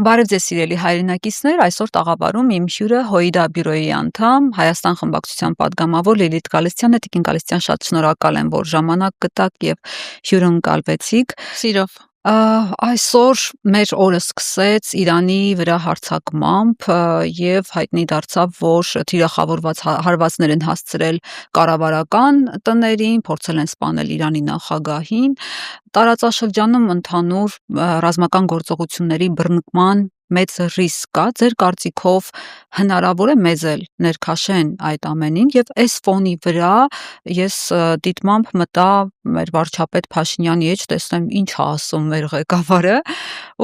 Բարև ձեզ սիրելի հայրենակիցներ, այսօր տաղավարում իմ հյուրը ՀՅԴ բյուրոյի անդամ, Հայաստան խմբակցության падգամավոր Լիլիթ Գալստյանը։ Տիկին Գալստյան, շատ շնորհակալ եմ, որ ժամանակ գտաք եւ հյուրընկալվեցիք։ Սիրով։ Այսօր մեր օրը սկսեց Իրանի վրա հարձակմամբ եւ հայտնի դարձավ, որ թիրախավորված հարվածներ են հասցրել կառավարական տներին, փորձել են սպանել Իրանի նախագահին։ Տարածաշրջանում ընդհանուր ռազմական գործողությունների բռնկման մեծ ռիսկ կա։ Ձեր կարծիքով հնարավոր է մեզ էլ ներքաշեն այդ ամենին, եւ այս ֆոնի վրա ես դիտմամբ մտա մեր վարչապետ Փաշինյանի էջ, տեսնեմ ինչ է ասում մեր ղեկավարը,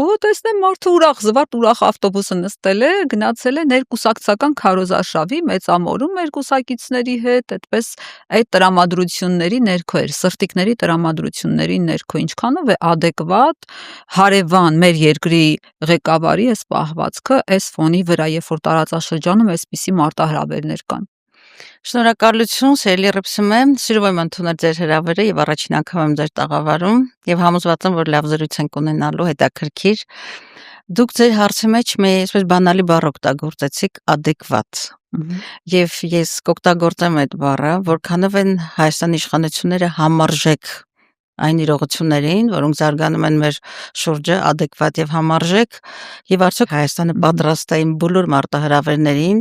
ու տեսնեմ մարդը ուրախ ավտոբուսը նստել է, գնացել է ներկուսակցական քարոզարշավի մեծամորում մեր կուսակիցների հետ, այդպես այդ տրամադրությունների ներքո էր, սրտիկների տրամադրությունների ներքո, ինչքանով է ադեկվատ հարևան մեր երկրի ղեկավարի այս պահվածքը այս ֆոնի վրա, երբ որ տարածաշրջանում այսպիսի մարտահրավերներ կան։ Շնորհակալություն, սիրելի Ռիփսիմե, սիրով եմ ընդունել ձեր հրավերը եւ առաջին անգամ եմ ձեր տաղավարում եւ համոզված եմ, որ լավ զրույց ենք ունենալու, հետաքրքիր։ Դուք ձեր հարցի մեջ մի այսպես բանալի բառ օգտագործեցիք՝ ադեկվատ։ Եվ ես կօգտագործեմ այդ բառը, որքանով են Հայաստանի իշխանությունները համարժեք այն իրողություններին, որոնք զարգանում են մեր շուրջը, ադեկվատ եւ համարժեք, եւ արդյոք Հայաստանը պատրաստ է այն բոլոր մարտահրավերներին,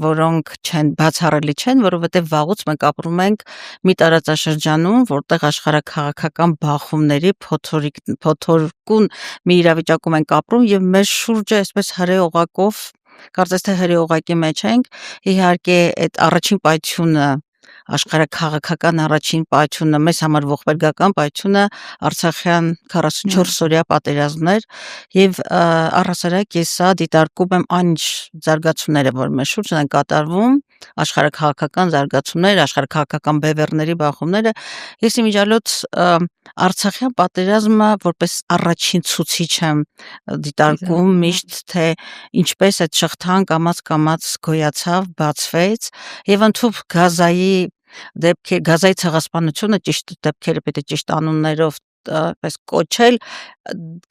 որոնք բացառելի չեն, որովհետեւ վաղուց մենք ապրում ենք մի տարածաշրջանում, որտեղ աշխարհաքաղաքական բախումների փոթորկուն մի իրավիճակում ենք ապրում եւ մեր շուրջը այսպես հրեօղակով, կարծես թե հրեօղակի մեջ ենք, իհարկե այդ առաջին պայթյունը աշխարհաքաղաքական առաջին պայթյունը, մեզ համար ողբերգական պայթյունը Արցախյան 44-օրյա պատերազմներ եւ առհասարակ ես սա դիտարկում եմ այն զարգացումները, որ մեր շուրջն են կատարվում, աշխարհաքաղաքական զարգացումներ, աշխարհաքաղաքական բևեռների բախումները, ես իմիջիալոց Արցախյան պատերազմը որպես առաջին ցուցիչ եմ դիտարկում միշտ, թե ինչպես այդ շղթան կամաց գոյացավ, բացվեց եւ ընդհանուր Գազայի ցեղասպանությունը, ճիշտ դեպքերը պետք է ճիշտ անուններով պես կոչել,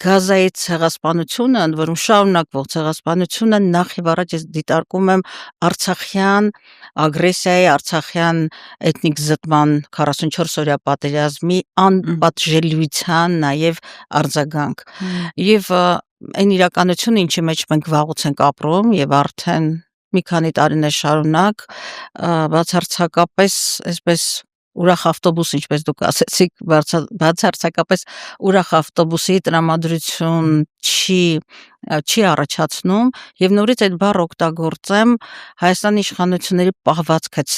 Գազայի ցեղասպանությունը, ընդ որում շարունակվող ցեղասպանությունը նախ եւ առաջ ես դիտարկում եմ Արցախյան ագրեսիայի, Արցախյան էթնիկ զտման 44-օրյա պատերազմի անպատժելիության նաեւ արձագանք։ Եվ այն իրականությունը, ինչի մեջ մենք վաղուց ենք ապրում եւ արդեն մի քանի տարիներ շարունակ բացարձակապես այսպես ուրախ ավտոբուս, ինչպես դուք ասեցիք, բացարձակապես ուրախ ավտոբուսի տրամադրություն չի առաջացնում եւ նորից այդ բառը օգտագործեմ Հայաստանի իշխանությունների պահվածք այդ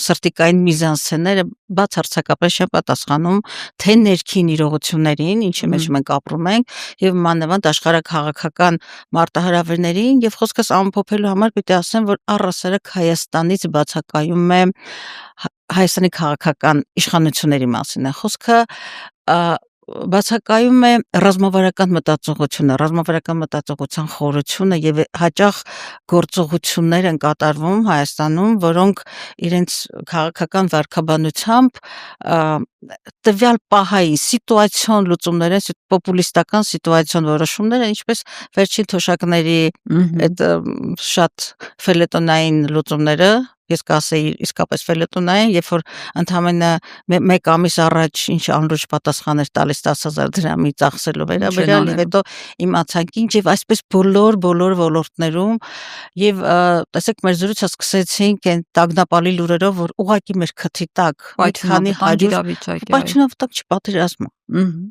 սրտիկային միզանսցեները բացարձակապես չեն պատասխանում թե ներքին իրողություններին, ինչի մեջ մենք ապրում ենք եւ մանավանդ աշխարհաքաղաքական մարտահրավերներին եւ խոսքս ամփոփելու համար պետք է ասեմ, որ առհասարակ Հայաստանից բացակայում է Հայաստանի քաղաքական իշխանությունների մասին է խոսքը, բացակայում է ռազմավարական մտածողությունը, ռազմավարական մտածողության խորությունը եւ հաճախ գործողություններ են կատարվում Հայաստանում, որոնք իրենց քաղաքական վարքաբանությամբ տվյալ պահայի սիտուացիոն լուծումներ են, պոպուլիստական սիտուացիոն որոշումներ են, ինչպես վերջին թոշակների այդ շատ ֆելետոնային լուծումները, ես կասեի իսկապես ֆելետոնային, երբ որ ընդամենը մեկ ամիս առաջ ինչ անլուրջ պատասխան էր տալիս 10,000 դրամի ծախսելու վերաբերյալ եւ հետո իմացանք ինչ եւ այսպես բոլոր ոլորտներում եւ տեսեք մեր զրույցը սկսեցինք այն տագնապալի լուրերով, որ ուղակի մեր քթի տակ մի քանի 100 պայթյունավտակ չի պատերազմը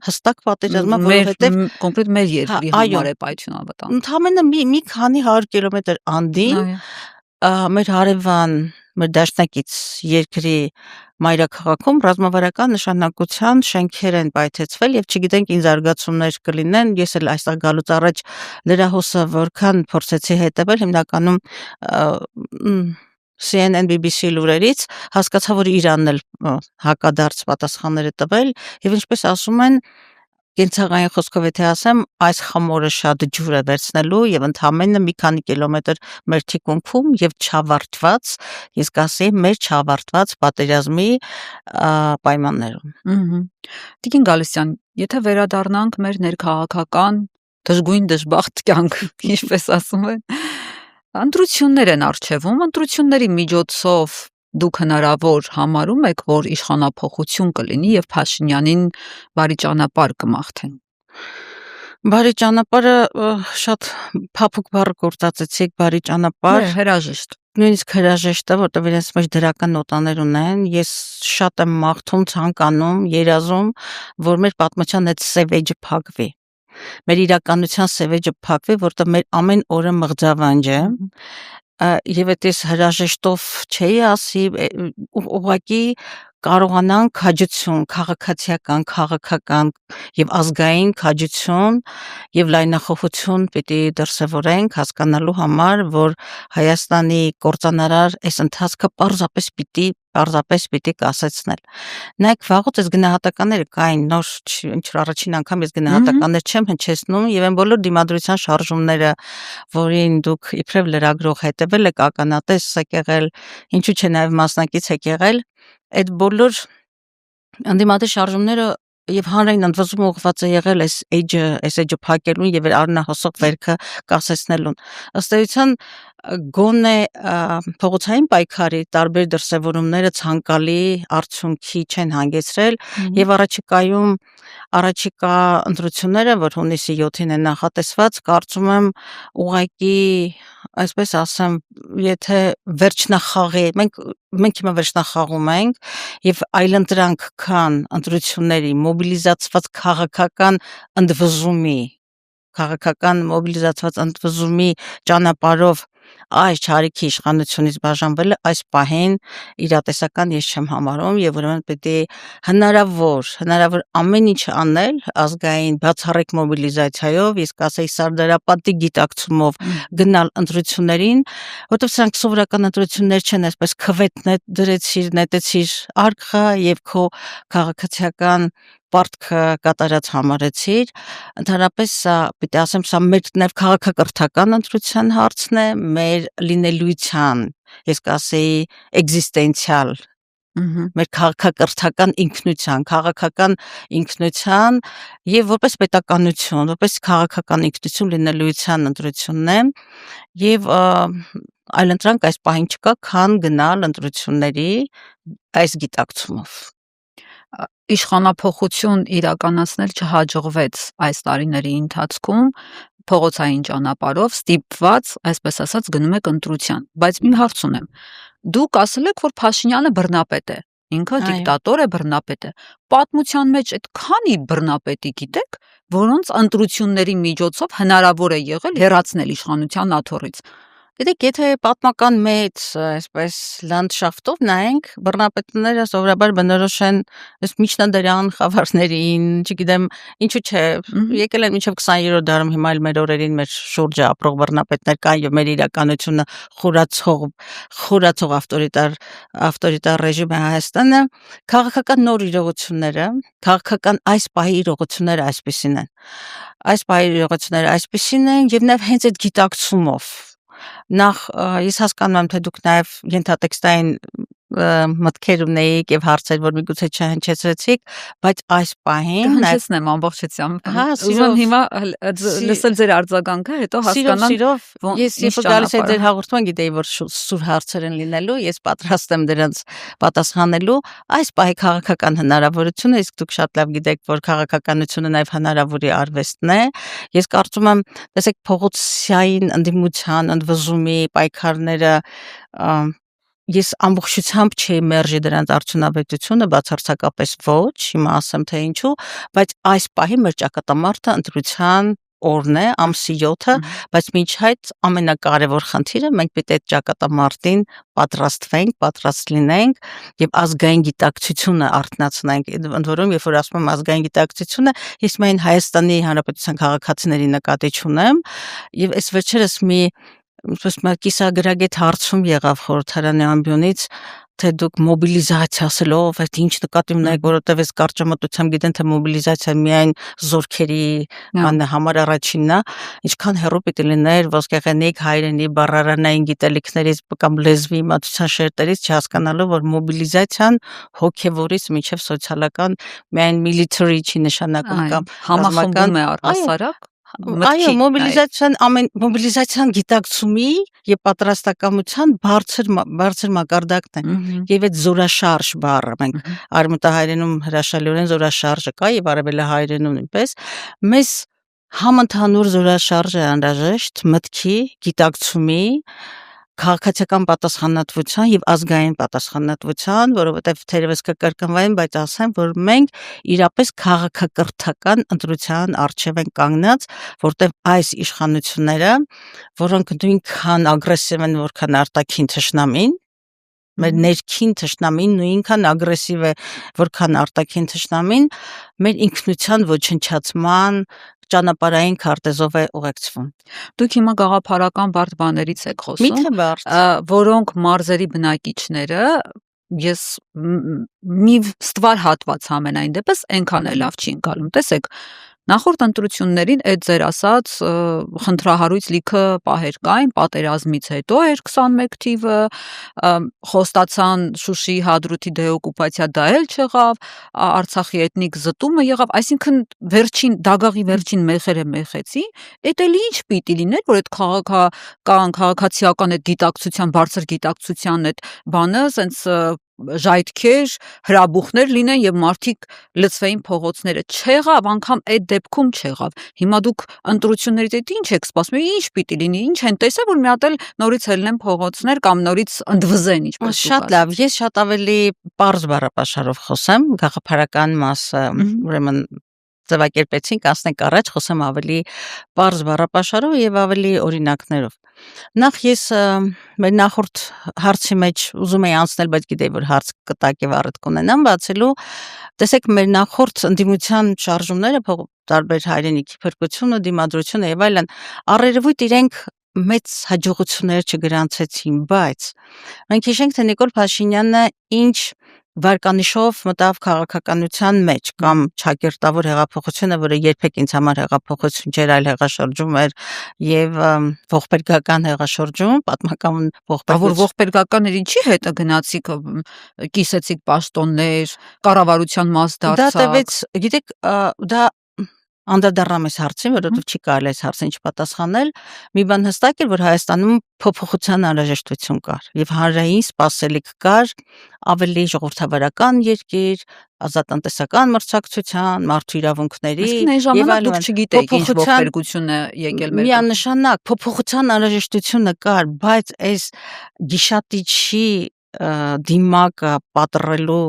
հստակ պատերազմը, որովհետեւ կոնկրետ մեր երկրի համար է պայթյունավտակ ընդամենը մի քանի 100 կիլոմետր անդին մեր հարևան, մեր դաշնակից երկրի մայրաքաղաքում ռազմավարական նշանակության շենքեր են պայթեցվել եւ չգիտենք ինչ զարգացումներ կլինեն։ Ես էլ այստեղ գալուց առաջ լրահոսը որքան փորձեցի հետևել, հիմնականում CNN, BBC լուրերից հասկացա, որ Իրանն էլ հակադարձ պատասխաններ է տվել եւ ինչպես ասում են կենցաղային խոսքով եթե ասեմ, այս խմորը շատ ջուր է վերցնելու եւ ընդամենը մի քանի կիլոմետր մեր թիկունքում եւ չավարտված, ես կասեի մեր չավարտված պատերազմի պայմաններում։ Տիկին Գալստյան, եթե վերադառնանք մեր ներքաղաքական դժգույն դժբախտ կյանք, ինչպես ասում են։ Ընտրություններ են առջևում, ընտրությունների միջոցով դուք հնարավոր համարում եք, որ իշխանափոխություն կլինի եւ Փաշինյանին բարի ճանապարհ կմաղթեն։ Բարի ճանապարհը շատ փափուկ բառ գործածեցիք, բարի ճանապարհ։ Հրաժեշտ։ Նույնիսկ հրաժեշտ է, որտեղ իրենց մեջ դրական նոտաներ ունեն։ Ես շատ եմ մաղթում, ցանկանում, երազում, որ մեր պատմության այդ սև էջը փակվի։ Մեր իրականության սև էջը փակվի, որտեղ մեր ամեն օրը մղձավանջ է։ Եվ այդպես հրաժեշտով չէի ասի, ուղղակի կարողանան քաջություն, քաղաքական եւ ազգային քաջություն եւ լայնախոհություն պիտի դրսևորենք հասկանալու համար, որ Հայաստանի կործանարար այս ընթացքը պարզապես պիտի կասեցնել։ Նայեք, վաղուց այս գնահատականները կային, նոր ինչ որ առաջին անգամ ես գնահատականներ չեմ հնչեցնում եւ այն բոլոր դիմադրության շարժումները, որին դուք իբրև լրագրող հետեւել եք, ականատես եք եղել, ինչու՞ չէ նաեւ մասնակից եք եղել, այդ բոլոր անդիմադիր շարժումները եւ հանրային ընդվզումը ուղղված է եղել այս էջը փակելուն եւ արնահոսող վերքը կասեցնելուն։ Ըստ էության գոնե փողոցային պայքարի տարբեր դրսևորումները ցանկալի արդյունքի չեն հանգեցրել եւ առաջիկա ընտրությունները, որ հունիսի 7-ին են նախատեսված, կարծում եմ ուղղակի, այսպես ասեմ, եթե վերջնախաղի, մենք հիմա վերջնախաղում ենք եւ այլընտրանք քան ընտրությունների մոբիլիզացված քաղաքական մոբիլիզացված ընդվզումի ճանապարհով այս չարիքի իշխանությունից բաժանվելը այս պահին իրատեսական ես չեմ համարում եւ ուրեմն պետք է հնարավոր ամեն ինչ անել ազգային բացառիկ մոբիլիզացիայով, իսկ ասեի սարդարապատի գիտակցումով գնալ ընտրություններին, որտեղ սրանք սովորական ընտրություններ չեն, այսպես քվետ նետեցիր արկղը եւ քո քաղաքացիական պարտքը կատարած համարեցիր, ընդհանրապես սա, պիտի ասեմ, սա մեր նաև քաղաքակրթական ընտրության հարցն է, մեր լինելույթյան, ես կասեի, էգզիստենցիալ, մեր քաղաքական ինքնության եւ որպես պետականություն, որպես քաղաքական ինքնություն լինելույթյան ընտրությունն է եւ այլընտրանք այս պահին չկա, քան գնալ ընտրությունների այս գիտակցումով։ Իշխանափոխություն իրականացնել չհաջողվեց այս տարիների ընթացքում փողոցային ճանապարհով ստիպված, այսպես ասած, գնում եք ընտրության, բայց մի հարց ունեմ։ Դուք ասել եք, որ Փաշինյանը բռնապետ է, ինքը դիկտատոր է, բռնապետ է։ Պատմության մեջ այդ քանի բռնապետի գիտեք, որոնց ընտրությունների միջոցով հնարավոր է եղել հեռացնել իշխանության աթոռից։ Գիտեք, եթե պատմական մեծ, այսպես լանդշաֆտով նայենք, բռնապետները սովորաբար բնորոշ են այս միջնադարյան խավարներին, չգիտեմ, ինչու՞ չէ, եկել են մինչև 20-րդ դարում, հիմա էլ մեր օրերին մեր շուրջը ապրող բռնապետներ կան եւ մեր իրականությունը խորացող ավտորիտար ռեժիմը Հայաստանը, քաղաքական նոր իրողությունները, քաղաքական այս պահի իրողությունները այսպիսին են եւ նաեւ հենց այդ գիտակցումով նախ ես հասկանում եմ, թե դուք նաև ենթատեքստային մտքեր ունեիք եւ հարցեր, որ միգուցե չհնչեցրեցիք, բայց այս պահին հնչեցնեմ ամբողջությամբ։ Ուզում հիմա լսել ձեր արձագանքը, հետո հասկանամ, ես երբ գալիս եմ ձեր հաղորդման, գիտեի, որ սուր հարցեր են լինելու, ես պատրաստ եմ դրանց պատասխանելու։ Այս պահի քաղաքական հնարավորությունը, իսկ դուք շատ լավ գիտեք, որ քաղաքականությունը նաև հնարավորի արվեստն է։ Ես կարծում եմ, տեսեք, փողոցային ընդդիմության, ընդվզումի պայքարները ես ամբողջությամբ չի մերժի դրանց արդյունավետությունը, բացարձակապես ոչ, հիմա ասեմ թե ինչու, բայց այս պահի մեր ճակատամարտը ընտրության օրն է, ամսի 7-ը, բայց մինչ այդ ամենակարևոր խնդիրը մենք պետք է այդ ճակատամարտին պատրաստվենք, պատրաստ լինենք եւ ազգային գիտակցությունը արտնացնենք։ Ընդ որում, երբ որ ասում եմ ազգային գիտակցությունը, ես միայն Հայաստանի Հանրապետության քաղաքացիների նկատի չունեմ եւ այս վերջերս մի կիսագրագետ հարցում եղավ խորհրդարանի ամբիոնից, թե դուք մոբիլիզացիա ասելով, այդ ինչ նկատի ունեք, որովհետև ես կարճամտությամբ գիտեմ, թե մոբիլիզացիա միայն զորքերի համար առաջինն է, ինչքան հեռու պիտի լիներ ոսկեղենիկ հայրենի բառարանային գիտելիքներից կամ լեզվի իմացության շերտերից չհասկանալու, որ մոբիլիզացիան հոգևորից մինչև սոցիալական միայն military չի նշանակում կամ համախմբում է առհասարակ։ Այո, մոբիլիզացիան գիտակցումի եւ պատրաստակամության բարձր մակարդակն է։ Եվ այդ զորաշարժ բառը մենք արմատահայերենում հրաշալիորեն զորաշարժը կա եւ արևելահայերենում նույնպես մեզ համընդհանուր զորաշարժ է անհրաժեշտ մտքի, գիտակցումի, քաղաքացիական պատասխանատվության եւ ազգային պատասխանատվության, որովհետեւ թերևս կկրկնվեն, բայց ասեմ, որ մենք իրապես քաղաքակրթական ընտրության առջև են կանգնած, որտեւ այս իշխանությունները, որոնք նույնքան ագրեսիվ են, որքան արտաքին թշնամին, մեր ներքին թշնամին նույնքան ագրեսիվ է, որքան արտաքին թշնամին, մեր ինքնության ոչնչացման ճանապարհային քարտեզով է ուղեկցվում։ Դուք հիմա գաղափարական բարդ բաներից եք խոսում։ Միթե բարդ, որոնք մարզերի բնակիչները ես մի ստվար հատված ամենայն դեպս այնքան է լավ չի ընկալում։ Տեսեք, նախորդ ընտրություններին այդ ձեր ասած խնդրահարույց լիքը պահեր կային, պատերազմից հետո էր 21 թիվը, խոստացան Շուշիի Հադրութի դեօկուպացիա, դա էլ չեղավ, Արցախի էթնիկ զտումը եղավ, այսինքն վերջին դագաղի վերջին մեխերը մեխեցի, էդ էլ ինչ պիտի լիներ, որ այդ քաղաքացիական այդ գիտակցության, բարձր գիտակցության այդ բանը սենց ժայթքեր, հրաբուխներ լինեն եւ մարդիկ լծվեին փողոցները, չեղավ, անգամ այդ դեպքում չեղավ։ Հիմա դուք ընտրություններից այդ ինչ եք սպասում, ինչ պիտի լինի, ինչ են տեսել, որ մի հատ էլ նորից ելնեն փողոցներ կամ նորից ընդվզեն, ինչպես դուք շատ լավ, ես շատ ավելի պարզ բառապաշարով խոսեմ, գաղափարական մասը, ուրեմն ձևակերպեցինք, ասենք առաջ խոսեմ ավելի պարզ բառապաշարով եւ ավելի օրինակներով։ Նախ ես մեր նախորդ հարցի մեջ ուզում եի անցնել, բայց գիտեի, որ հարց կտակ եւ առիթ կունենամ բացելու։ Տեսեք, մեր նախորդ ընդդիմության շարժումները տարբեր հայրենիքի փրկությունը, դիմադրությունը եւ այլն, առերևույթ իրենք մեծ հաջողություններ չգրանցեցին, բայց մենք հիշենք, թե Նիկոլ Փաշինյանը ինչ վարկանիշով մտավ քաղաքականության մեջ կամ ճակերտավոր հեղափոխությունը, որը երբեք ինձ համար հեղափոխություն չէր, այլ հեղաշրջում էր եւ ողբերգական հեղաշրջում, պատմական ողբերգություն։ Ողբերգականներ ինչի հետ գնացիք, կիսեցիք պաշտոններ, կառավարության մաս դարձաք։ Դա տևեց, գիտեք, դա անդրադառնամ այս հարցին, որովհետև չի կարելի այս հարցին չպատասխանել, մի բան հստակ էր, որ Հայաստանում փոփոխության անհրաժեշտություն կար եւ հանրային սպասելիք կար ավելի ժողովրդավարական երկիր, ազատանտեսական մրցակցության, մարդու իրավունքների եւ այլն։ Դուք չգիտեիք ինչ ողբերգություն է եկել մեր։ Միանշանակ փոփոխության անհրաժեշտությունը կար, բայց այս գիշատիչի դիմակը պատռելու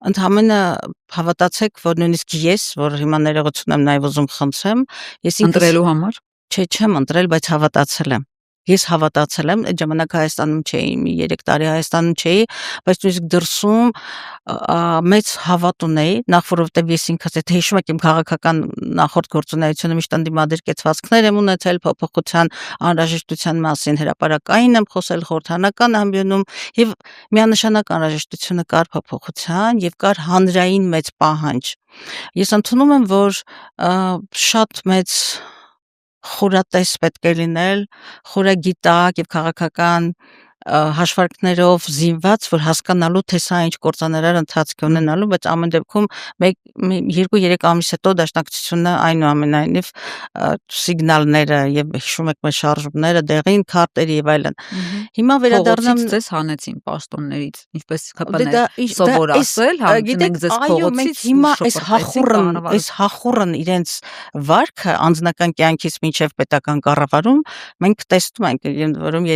ընդհանրապես հավատացեք, որ նույնիսկ ես, որ հիմա ներողություն եմ նաև ուզում խնդրեմ, ես ընտրելու համար չեմ ընտրել, բայց հավատացել եմ։ Ես հավատացել եմ, այդ ժամանակ Հայաստանում չէի, մի 3 տարի Հայաստանում չէի, բայց նույնիսկ դրսում մեծ հավատ ունեի, նախ որովհետև ես ինքս այդ հիշում եք իմ քաղաքական նախորդ գործունեությունը միշտ ընդդիմադիր կեցվածքներ եմ ունեցել փոփոխության անհրաժեշտության մասին, հրապարակային եմ խոսել խորհրդանական ամբիոնում եւ միանշանակ անհրաժեշտությունը կար փոփոխության եւ կար հանրային մեծ պահանջ։ Ես ընդունում եմ, որ շատ մեծ խորատես պետք է լինել, խորագիտակ եւ քաղաքական հաշվարկներով զինված, որ հասկանալու թե սա ինչ կործաներար ընթացք ունենալու, բայց ամեն դեպքում 2-3 ամիս հետո դաշնակցությունը այնուամենայնիվ սիգնալները եւ հիշում եք մեր շարժումները, դեղին քարտերի եւ այլն։ Հիմա վերադառնամ, ձեզ հանեցին պաշտոններից, ինչպես ԿՊՆ սովոր ասել, մենք ձեզ փողոցից հիմա այս հախուռն իրենց վարքը անձնական կյանքից մինչև պետական կառավարում մենք տեսնում ենք, որում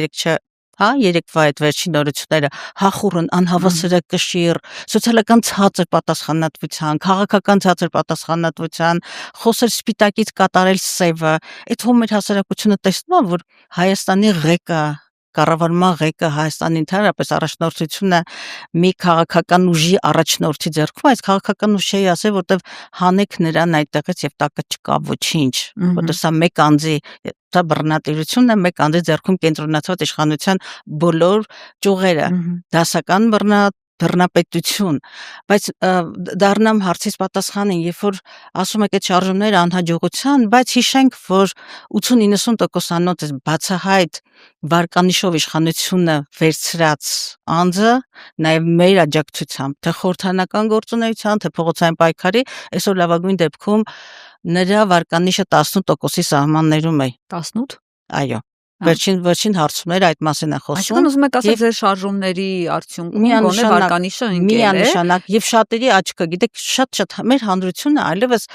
երեկվա այդ վերջին նորությունները հախուռն, անհավասարակշիռ, սոցիալական ցածր պատասխանատվության, քաղաքական ցածր պատասխանատվության, խոսել սպիտակից կատարել սևը, այդ մեր հասարակությունը տեսնում է, որ Հայաստանի ղեկը կառավարման ղեկը Հայաստանի ընդհանրապես առաջնորդությունը մի քաղաքական ուժի առաջնորդի ձեռքում, այս քաղաքական ուժ չի ասել, որտեվ հանեք նրան այդտեղից եւ տակը չկա ոչինչ, որտեղ սա մեկ անձի դա բռնատիրությունն է, մեկ անձի ձեռքում կենտրոնացած իշխանության բոլոր ճյուղերը, դասական բռնապետություն, բայց դառնամ հարցից պատասխանին, երբ որ ասում եք այդ շարժումները անհաջողության, բայց հիշենք, որ 80-90%-անոց բացահայտ վարկանիշով իշխանությունը վերցրած անձը, նաև մեր աջակցությամբ, թե խորհրդանական գործունեության, թե փողոցային պայքարի, այսօր լավագույն դեպքում նրա վարկանիշը 18%-ի սահմաններում է։ 18? Այո։ Վերջին հարցումները այդ մասին են խոսում։ Այսինքն ուզում եք ասել ձեր շարժումների արդյունքում գոնե վարկանիշը ընկել է։ Միանշանակ եւ շատերի աչքը, գիտեք, շատ մեր հանրությունը այլևս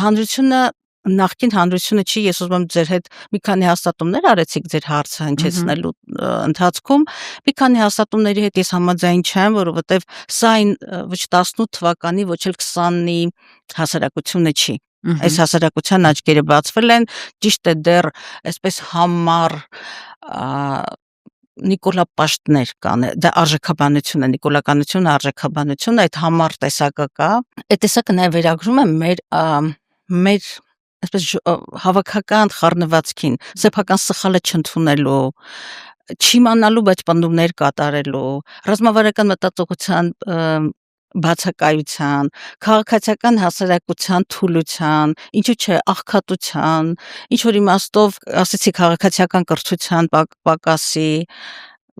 հանրությունը նախկին հանրությունը չի, ես ուզում եմ ձեր հետ մի քանի հաստատումներ արեցիք ձեր հարցը հնչեցնելու ընթացքում, մի քանի հաստատումների հետ ես համաձայն չեմ, որովհետեւ սա ոչ 18 թվականի, ոչ էլ 20-ի հասարակությունը չի։ Այս հասարակության աչքերը բացվել են, ճիշտ է դեռ այսպես համառ նիկոլապաշտներ կան, դա արժեքաբանություն է, նիկոլականությունը, արժեքաբանությունը, այդ համառ տեսակը կա, այդ տեսակը նաև վերագրում է մեր այսպես հավաքական խառնվածքին, սեփական սխալը չընդունելու, չիմանալու, բայց պնդումներ կատարելու, ռազմավարական մտածողության բացակայության, քաղաքացիական հասարակության թուլության, ինչու՞ չէ, աղքատության, ինչ որ իմաստով, ասեցի, քաղաքացիական կրթության պակասի,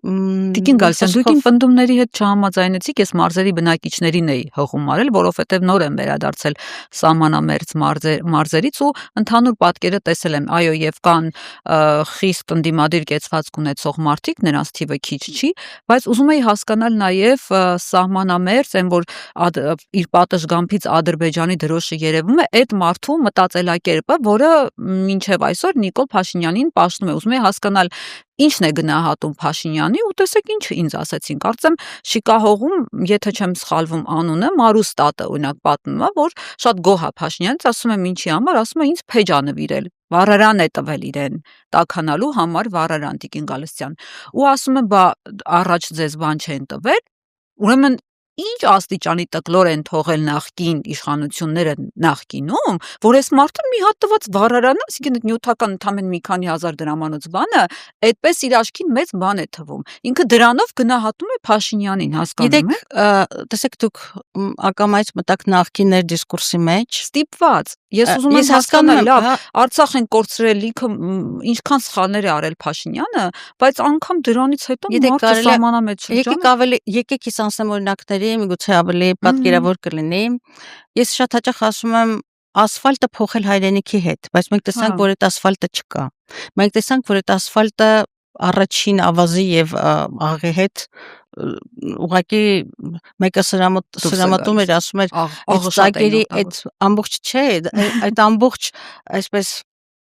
Տիկին Գալստյան, դուք իմ պնդումների հետ չհամաձայնեցիք, ես մարզերի բնակիչներին էի հղում արել, որովհետև նոր եմ վերադարձել սահմանամերձ մարզերից ու ընդհանուր պատկերը տեսել եմ, այո, եւ կան խիստ ընդդիմադիր կեցվածք ունեցող մարդիկ, նրանց թիվը քիչ չի, բայց ուզում էի հասկանալ նաեւ սահմանամերձ, այն որ իր պատշգամբից Ադրբեջանի դրոշը երևում է, այդ մարդու մտածելակերպը, որը մինչև այսօր Նիկոլ Փաշինյանին պաշտում է, ուզում էի հասկանալ ինչն է գնահատում Փաշինյանի ու տեսեք ինչ ինձ ասեցին, կարծեմ Շիկահողում, եթե չեմ սխալվում անունը, Մարուստատը օրինակ պատմում է, որ շատ գոհ է Փաշինյանից, ասում եմ ինչի համար, ասում է ինձ փեջ ա նվիրել, վառարան է տվել իրեն, տաքանալու համար վառարան Տիկին Գալստյան, ու ասում է բա առաջ ձեզ բան չեն տվել, ուրեմն ինչ աստիճանի տկլոր են թողել նախկին իշխանությունները նախկինում, որ այս մարդը մի հատ տված վառարան, այսինքն նյութական ընդամենը մի քանի հազար դրամանոց բանը, այդպես իր աչքին մեծ բան է թվում։ Ինքը դրանով գնահատում է Փաշինյանին, հասկանում եք։ Տեսեք, դուք ակամայից մտակ նախկիններ դիսկուրսի մեջ, ստիպված։ Ես ուզում եմ հասկանալ, լավ, Արցախ են կորցրել, լիքը ինչքան սխալներ է արել Փաշինյանը, բայց անգամ դրանից հետո մարդը սահմանամեծ շրջան։ Եկեք ես անցնեմ օրինակների, միգուցե ավելի պատկերավոր կլինի։ Ես շատ հաճախ ասում եմ ասֆալտը փոխել հայրենիքի հետ, բայց մենք տեսանք, որ այդ ասֆալտը չկա։ Մենք տեսանք, որ այդ ասֆալտը առաջին ավազի եւ աղի հետ ուղղակի մեկը սրամատում էր, ասում էր ծագերի այդ ամբողջ չէ, այդ ամբողջ այսպես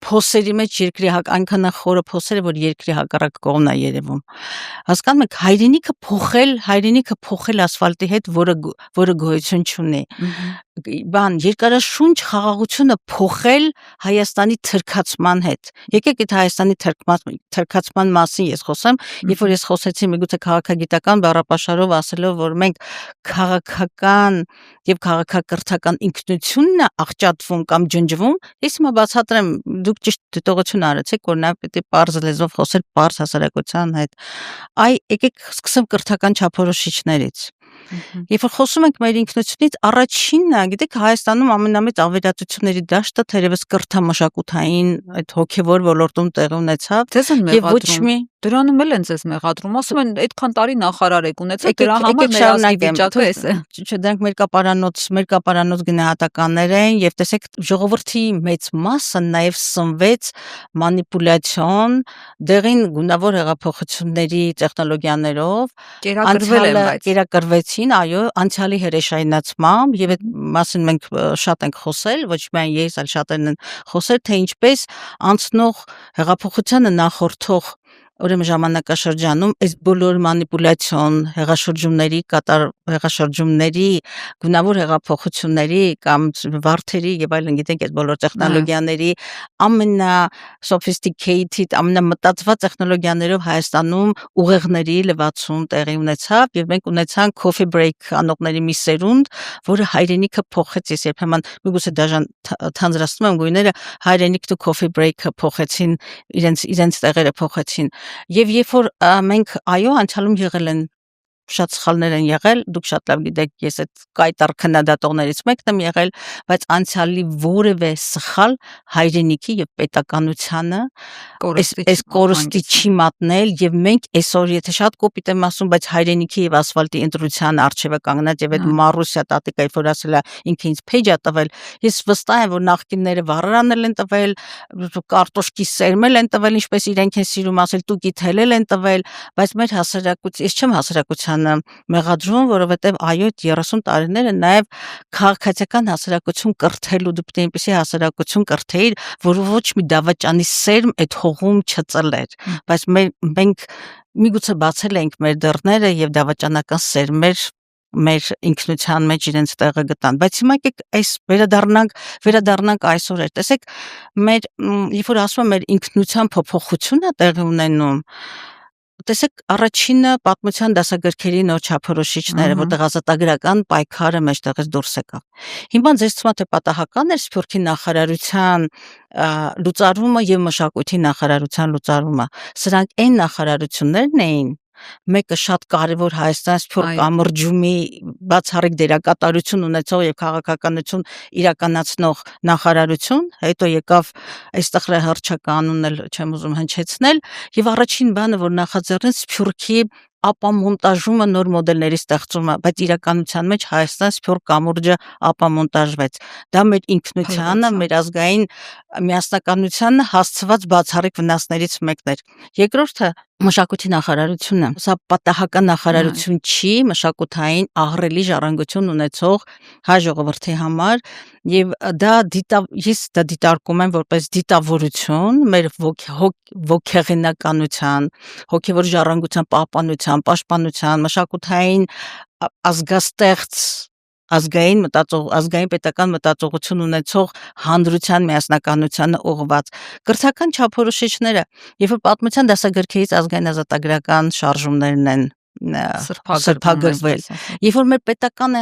փոսերի մեջ երկրի այնքան խորը փոսերը, որ երկրի հակառակ կողմն է երևում։ Հասկանում եք, հայրենիքը փոխել ասֆալտի հետ, որը գոյություն չունի։ Երկարաշունչ խաղաղությունը փոխել Հայաստանի թրքացման հետ։ Եկեք այդ Հայաստանի թրքացման մասին ես խոսեմ, երբ որ ես խոսեցի միգուցե քաղաքագիտական բառապաշարով ասելով, որ մենք քաղաքական եւ քաղաքակրթական ինքնությունն է աղճատվում կամ ջնջվում, ես հիմա բացատրեմ, դուք ճիշտ դիտողություն արեցիք, որ նա պետք է պարզ լեզվով խոսել պարզ հասարակության հետ։ Եկեք սկսեմ կրթական չափորոշիչներից։ Երբ որ խոսում ենք մեր ինքնությունից, առաջինն է, գիտեք, Հայաստանում ամենամեծ ավերածությունների դաշտը թերևս կրթամշակութային այդ հոգևոր ոլորտում տեղի ունեցավ։ Եվ ոչ մի դրանում էլ են ձեզ մեղադրում, ասում են այդքան տարի նախարար եք ունեցել, դրա համար մեր ազգի վիճակը էս է։ Չէ, դրանք մեր կապարանոց գնահատականներ են, եւ տեսեք, ժողովրդի մեծ մասը նաեւ սնվեց մանիպուլյացիոն, դեղին գունավոր հեղափոխությունների տեխնոլոգիաներով, կերակրվեցին, այո, անցյալի հրեշայնացմամբ, եւ այդ մասին մենք շատ ենք խոսել, ոչ միայն ես, այլ շատերն են խոսել, թե ինչպես անցնող հեղափոխությանը նախորդող ուրեմն ժամանակաշրջանում այս բոլոր մանիպուլյացիոն հեղաշրջումների գունավոր հեղափոխությունների կամ վարդերի եւ այլն, գիտենք, այս բոլոր տեխնոլոգիաների ամենասոֆիստիկեյթեդ, ամենամտածված տեխնոլոգիաներով Հայաստանում ուղեղների լվացում տեղի ունեցավ եւ մենք ունեցանք coffee break անողների մի սերունդ, որը հայրենիքը փոխեց, ես երբեմն միգուցե դաժան թանձրացնում եմ գույները, հայրենիք ու coffee break-ը փոխեցին, իրենց տեղերը փոխեցին։ Եվ երբ որ մենք այո անցյալում եղել են շատ սխալներ են եղել, դուք շատ լավ գիտեք, ես այդ կայտար քննադատողներից մեկն եմ եղել, բայց անցյալի որևէ սխալ հայրենիքի եւ պետականությանը այս կորստի չի մատնել եւ մենք այսօր եթե շատ կոպիտ եմ ասում, բայց հայրենիքի եւ ասֆալտի ընտրության արժեվը կանգնած եւ այդ Մարուսիա տատիկա որ ասել է ինքը ինձ փեջ է տվել, ես վստահ եմ որ նախկինները վառարանել են տվել, կարտոշկի սերմել են տվել, ինչպես իրենք են սիրում ասել, տուկի թելել են տվել, բայց մեր հասարակություն, ես չեմ հասարակությանը մեղադրում, որովհետև այո 30 տարիները նաև քաղաքացիական հասարակություն կրթելու դու պետք է այնպեսի հասարակություն կրթեիր, որ ոչ մի դավաճանի սերմ այդ հողում չծլեր, բայց մենք միգուցե բացել ենք մեր դռները եւ դավաճանական սերմեր մեր ինքնության մեջ իրենց տեղը գտան, բայց հիմա եկեք այս վերադառնանք այսօր էր, տեսեք, մեր երբ որ ասում եմ մեր ինքնության փոփոխությունը տեղի ունենում, տեսեք, առաջինը պատմության դասագրքերի նոր չափորոշիչները, որտեղ ազատագրական պայքարը մեջտեղից դուրս եկավ։ Հիմա ձեզ թվում է թե պատահական էր Սփյուռքի նախարարության լուծարումը եւ մշակույթի նախարարության լուծարումը, սրանք այն նախարարություններն էին, մեկը շատ կարևոր Հայաստան Սփյուռք ամրջումի բացառիկ դերակատարություն ունեցող եւ քաղաքականություն իրականացնող նախարարություն, հետո եկավ այստեղ հռչականն էլ չեմ ուզում հնչեցնել եւ առաջին բանը որ նախաձեռնեց Սփյուռքի ապամոնտաժումը նոր մոդելների ստեղծումը, բայց իրականության մեջ Հայաստան Սփյուռք կամուրջը ապամոնտաժվեց։ Դա մեր ինքնությանը, մեր ազգային միասնականությանը հասցված բացառիկ վնասներից մեկն էր։ Երկրորդը մշակույթի նախարարությունը, սա պատահական նախարարություն չի, մշակութային ահռելի ժառանգություն ունեցող հայ ժողովրդի համար եւ ես դա դիտարկում եմ որպես դիտավորություն մեր ոգեղենականության, հոգեվոր ժառանգության պահպանության, պաշտպանության, մշակութային ազգաստեղծ ազգային պետական մտածողություն ունեցող հանրության միասնականությանը ուղղված կրթական չափորոշիչները, երբ որ պատմության դասագրքերից ազգային ազատագրական շարժումներն են սրբագրվել, երբ որ մեր պետական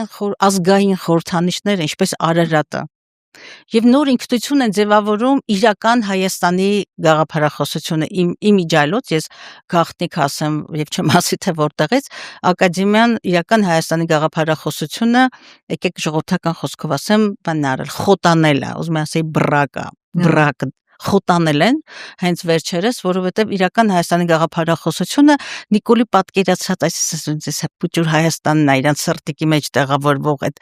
ազգային խորհրդանիշները, ինչպես Արարատը, եւ նոր ինքնություն են ձևավորում իրական Հայաստանի գաղափարախոսությունը իմ իջայլոց ես գաղտնիք ասեմ եւ չեմ ասի թե որտեղից ակադեմիան իրական Հայաստանի գաղափարախոսությունը եկեք ժողովրդական խոսքով ասեմ բան արել խոտանել է ուզում եմ ասեի բրակ խոտանել են հենց վերջերս որովհետեւ իրական Հայաստանի գաղափարախոսությունը Նիկոլի պատկերացած այս փուճուր Հայաստանն է իրանց սրտիկի մեջ տեղավորվող այդ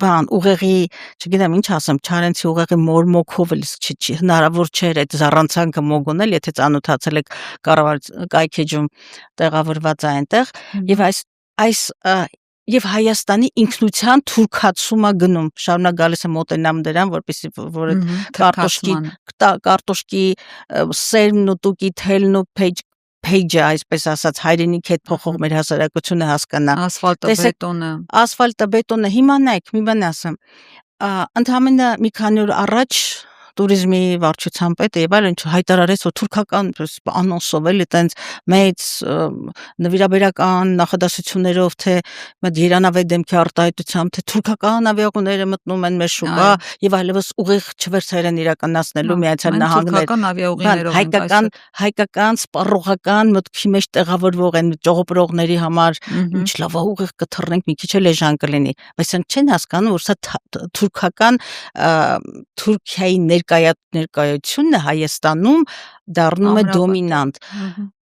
բան ուղեղի, չգիտեմ ինչ ասեմ, Չարենցի ուղեղի մորմոքով էլ չի հնարավոր չէր այդ զառանցանքը մոգոնել, եթե ծանոթացել եք կայքեջում տեղավորված է այնտեղ եւ եւ Հայաստանի ինքնության թուրքացումը գնում շարունակ գալիս է մոտենամ դրան որպեսզի որ կարտոշկի սերմն ու տուկի թելն ու փեյջը այսպես ասած հայրենիքի հետ փոխող մեր հասարակությունը հասկանա ասֆալտը բետոնը հիմա նայեք մի բան ասեմ ընդհանրապես մի քանի օր առաջ տուրիզմի վարչության պետը եւ այլն հայտարարեց որ թուրքական անոնսով էլի տենց մեծ նվիրաբերական նախադասություններով թե մտ Երանավետ դեմքի արտահայտությամբ թե թուրքական ավիաուղիները մտնում են մեր շուկա եւ այլևս ուղիղ չվերցեր են իրականացնելու Միացյալ Նահանգներ հայկական սպառողական մտքի մեջ տեղավորվող են ճողոպրողների համար ինչ լավ ուղիղ կթռնենք մի քիչ էլ էժան կլինի բայց նրանք չեն հասկանում որ սա թուրքական Թուրքիայի ներկայությունն Հայաստանում դառնում է դոմինանտ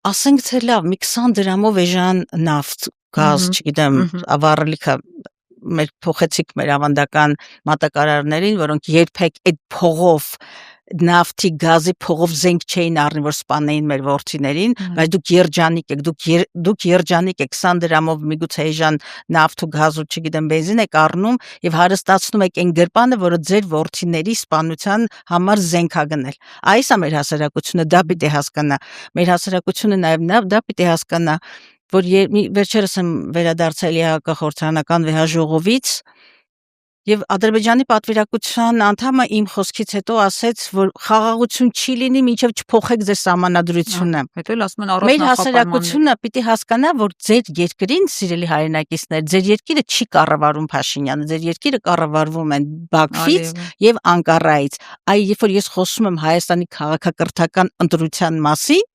ասենք թե լավ մի 20 դրամով էժան նավթ գազ չգիտեմ ավառելիքը մեր փոխեցիք մեր ավանդական մատակարարներին որոնք երբեք այդ փողով նավթի գազի փողով զենք չէին առնի որ սպանեին մեր ворցիներին բայց դուք երջանիկ եք 20 դրամով միգուցե էժան նավթ ու գազ ու չգիտեմ բենզին եք առնում եւ հարստացնում եք այն գրպանը որը ձեր ворցիների սպանության համար զենք ա գնել այս է մեր հասարակությունը դա պիտի հասկանա մեր հասարակությունը նաեւ դա պիտի հասկանա որ վերջերս եմ վերադարձել հակախորհրդարանական վեհաժողովից Եվ Ադրբեջանի պատվիրակության անդամը իմ խոսքից հետո ասեց, որ խաղաղություն չի լինի, մինչև չփոխեք ձեր սահմանադրությունը։ Հետո էլ ասում են առանց Մեր հասարակությունը պիտի հասկանա, որ ձեր երկրին, սիրելի հայրենակիցներ, ձեր երկիրը չի կառավարում Փաշինյանը, ձեր երկիրը կառավարվում են Բաքվից եւ Անկարայից։ Այ երբ որ ես խոսում եմ Հայաստանի քաղաքակրթական ընտրության մասին,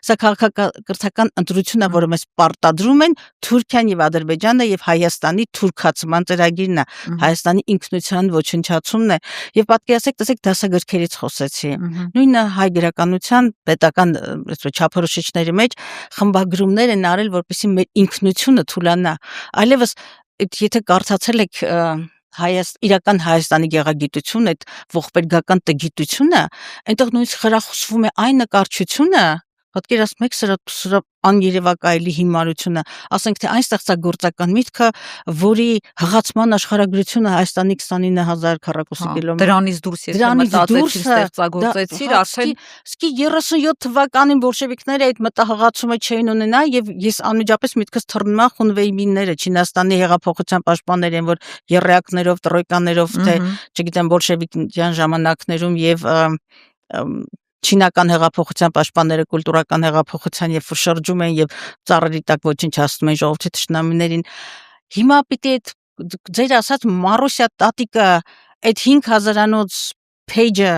Սա քաղաքակրթական ընտրությունն է, որը մեզ պարտադրում են Թուրքիան եւ Ադրբեջանը եւ Հայաստանի թուրքացման ծրագիրն է, Հայաստանի ինքնության ոչնչացումն է եւ պատկերացեք, տեսեք դասագրքերից խոսեցի։ Նույնը հայ գրականության պետական չափորոշիչների մեջ խմբագրումներ են արել, որպեսզի մեր ինքնությունը թուլանա։ Այլևս եթե կարդացել եք իրական Հայաստանի գեղագիտությունը, այդ ողբերգական տգիտությունը, այնտեղ նույնիսկ խրախուսվում է այն նկարչությունը, պատկերացնում եք սրա աներևակայելի հիմարությունը, ասենք թե այն ստեղծագործական միտքը, որի հղացման աշխարհագրությունը Հայաստանի 29000 քառակուսի կիլոմետր։ Դրանից դուրս եթե մտածեցին ստեղծագործեցիր, արդեն սկի 37 թվականին բոլշևիկները այդ մտահղացումը չէին ունենա եւ ես անմիջապես միտքս թռնում եմ խունվեյմինները, Չինաստանի հեղափոխության պաշտպաններ են, որ եռյակներով, տրոյկաներով, թե չգիտեմ բոլշևիկյան ժամանակներում եւ Չինական հեղափոխության պաշտպանները կուլտուրական հեղափոխության եւ շրջում են եւ ծառերի տակ ոչնչացնում են ժողովրդի թշնամիներին։ Հիմա պիտի այդ ձեր ասած Մարուսյա տատիկը այդ 5000-անոց page-ը,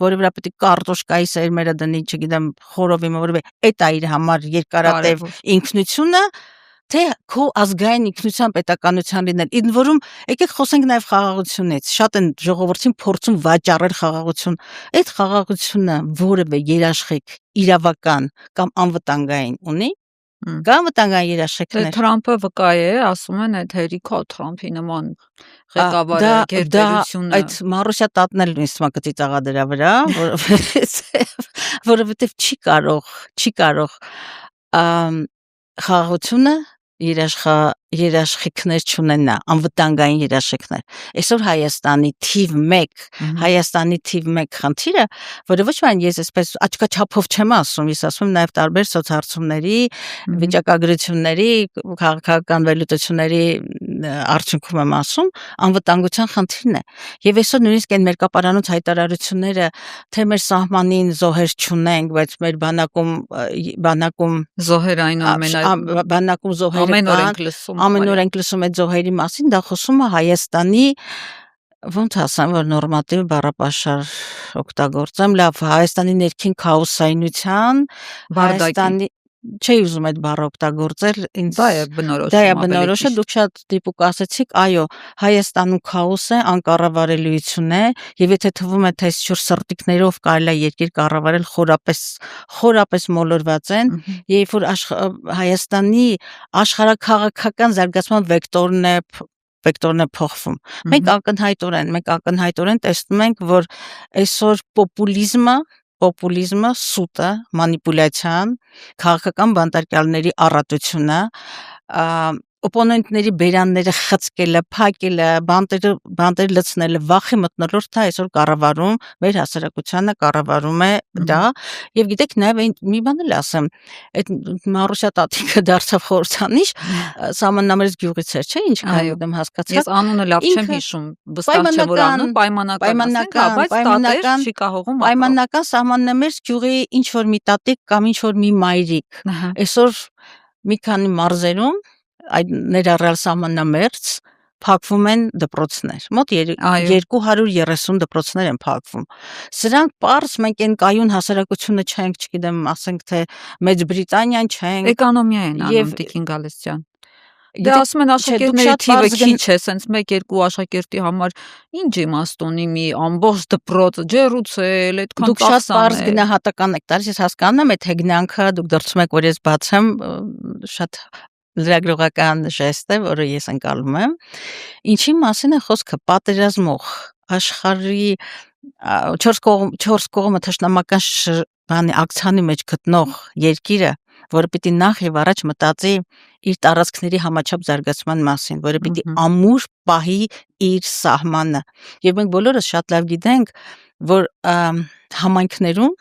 որը վրա պիտի կարտոշկայի սերմերը դնի, չգիտեմ, խորովի որևէ, այդ է իր համար երկարատև ինքնությունը, թե քո ազգային ինքնության պետականության լինել։ Ինձ որում եկեք խոսենք նաև խաղաղությունից։ Շատ են ժողովրդին փորձում վաճառել խաղաղություն։ Այդ խաղաղությունը որևէ երաշխիք իրավական կամ անվտանգային ունի։ Կամ վտանգային երաշխիքներ։ Թրամփը վկայ է, ասում են այդ հերիքա Թրամփի նման ղեկավարը գերտերությունը։ Այդ Մարուսյա տատն էլ նույնիսկ մակցի ծաղա դրա վրա, որովհետև չի կարող խաղաղությունը երաշխիքներ չունենա, անվտանգային երաշխիքներ։ Այսօր Հայաստանի թիվ 1 խնդիրը, որը ոչ միայն ես այսպես աչքաչափով չեմ ասում, ես ասում եմ նաև տարբեր սոցհարցումների, վիճակագրությունների, քաղաքական վերլուծությունների արդյունքում եմ ասում, անվտանգության խնդիրն է։ Եվ այսօր նույնիսկ այն մերկապարանոց հայտարարությունները, թե մեր սահմանին զոհեր չունենք, բայց մեր բանակում զոհերային բանակում զոհեր ամեն օր ենք լսում այդ զոհերի մասին, դա խոսում է Հայաստանի, ոնց ասեմ, որ նորմատիվ բառապաշար օգտագործեմ, լավ, Հայաստանի ներքին քաոսայնության, Հայաստանի չի ուզում այդ բառը օգտագործել, ինձ դա է բնորոշը, դուք շատ դիպուկ ասեցիք, այո, Հայաստանում քաոս է, անկառավարելիություն է, եւ եթե թվում է թե այսօր սրտիկներով կարելի է երկիր կառավարել, խորապես մոլորված են, երբ որ Հայաստանի աշխարհաքաղաքական զարգացման վեկտորն է փոխվում։ Մենք ակնհայտորեն տեսնում ենք, որ այսօր պոպուլիզմը սուտը, մանիպուլյացիան, քաղաքական բանտարկյալների առատությունը, օպոնենտների բերանները խցկելը, փակելը, բանտեր լցնելը, վախի մթնոլորտը այսօր կառավարում, մեր հասարակությանը կառավարում է դա, եւ գիտեք նաեւ մի բան էլ ասեմ, այդ Մարուսյա տատիկը դարձավ խորհրդանիշ, սահմանամերձ գյուղից էր, չէ՞, ինչքան եմ հասկացա։ Ես անունը լավ չեմ հիշում, վստահ չէ որ անուն պայմանական, բայց տատեր չի կահողում պայմանական սահմանամերձ գյուղի ինչ որ մի տատիկ կամ ինչ որ մի մայրիկ։ Այսօր մի քանի մարզերում այդ ներառյալ սահմանամերձ փակվում են դպրոցներ։ Մոտ 230 դպրոցներ են փակվում։ Սրանք պարզ մենք այն կայուն հասարակությունը չենք, չգիտեմ, ասենք թե Մեծ Բրիտանիան չենք։ Էկոնոմիա են անում Տիկին Գալստյան։ Դե ասում են աշակերտների թիվը քիչ է, սենց 1-2 աշակերտի համար ինչ իմաստ ունի մի ամբողջ դպրոց ջերուցել, այդքան դուք շատ պարզ գնահատական եք տալիս, ես հասկանում եմ այդ հեգնանքը, դուք դրծում եք, որ ես բացեմ, շատ լրագրողական ժեստ է, որը ես ընկալում եմ։ Ինչի մասին է խոսքը, պատերազմող աշխարհի 4 կողմը թշնամական ակցիանի մեջ գտնող երկիրը, որը պիտի նախ եւ առաջ մտածի իր տարածքների համաչափ զարգացման մասին, որը պիտի ամուր պահի իր սահմանը։ Եվ մենք բոլորս շատ լավ գիտենք, որ համայնքներում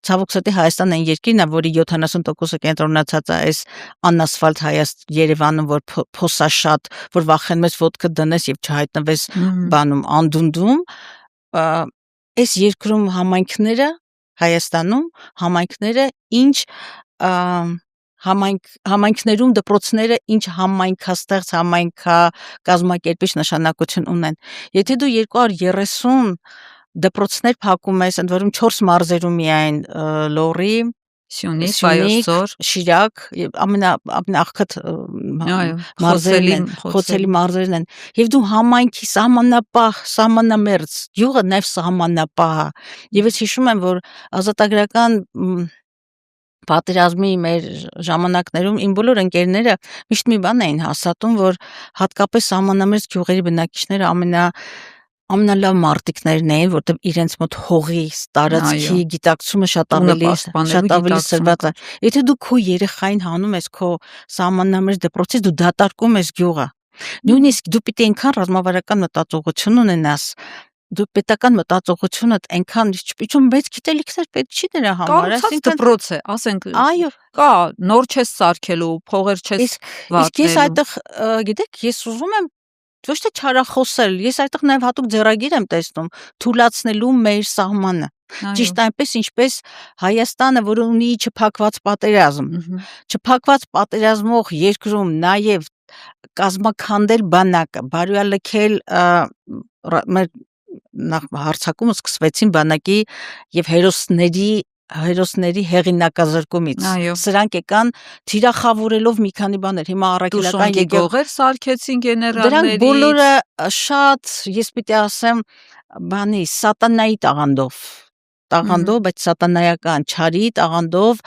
ցավոք սրտի Հայաստանն այն երկիրն է, որի 70%-ը կենտրոնացած է այս անասֆալտ Երևանում, որ փոսաշատ, որ վախենում ես ոտքը դնես եւ չհայտնվես բանում անդունդում, այս երկրում Հայաստանում համայնքները ինչ համայնքներում դպրոցները ինչ համայնքաստեղծ կազմակերպիչ նշանակություն ունեն։ Եթե դու 230 դպրոցներ փակում ես, ընդ որում 4 մարզերում միայն Լոռի, Սյունիք, Սյունիք, Վայոց Ձոր, Շիրակ, ամենախքտ խոցելի խոցելի մարզերն են։ Եվ դու համայնքի սահմանապահ, սահմանամերձ, գյուղը նաև սահմանապահ է։ Եվ ես հիշում եմ, որ ազատագրական պատերազմի մեր ժամանակներում իմ բոլոր ընկերները միշտ մի բան էին հաստատում, որ հատկապես սահմանամերձ գյուղերի բնակիչները ամենալավ մարտիկներն էին, որտեղ իրենց մոտ հողի, տարածքի գիտակցումը շատ ավելի սրված է։ Եթե դու քո երեխային հանում ես քո սահմանամերձ դպրոցից, դու դատարկում ես գյուղը։ Նույնիսկ դու պիտի այնքան ռազմավարական մտածողություն ունենաս, դու պետական մտածողությունը այնքան իչում մեծ գիտելիքներ պետք չի դրա համար, այսինքն դպրոց է, ասենք, այո, կա նոր չես սարքելու, փողեր չես վատնելու։ Իսկ ես այդտեղ, գիտեք, ես ուզում եմ ոչ թե չարախոսել, ես այդտեղ նաև հատուկ ձեռագիր եմ տեսնում թույլատնելու մեր սահմանը։ Ճիշտ այնպես, ինչպես Հայաստանը, որը ունի չփակված պատերազմ, չփակված պատերազմող երկրում նաև կազմաքանդել բանակը, բարոյալքել մեր հարցակումը սկսվեցին բանակի եւ հերոսների հեղինակազրկումից։ Սրանք եկան թիրախավորելով մի քանի բաներ։ Հիմա առաքելական գողեր սարքեցին գեներալների։ Դրանք բոլորը շատ, ես պիտի ասեմ, սատանայի տաղանդով, բայց սատանայական չարի տաղանդով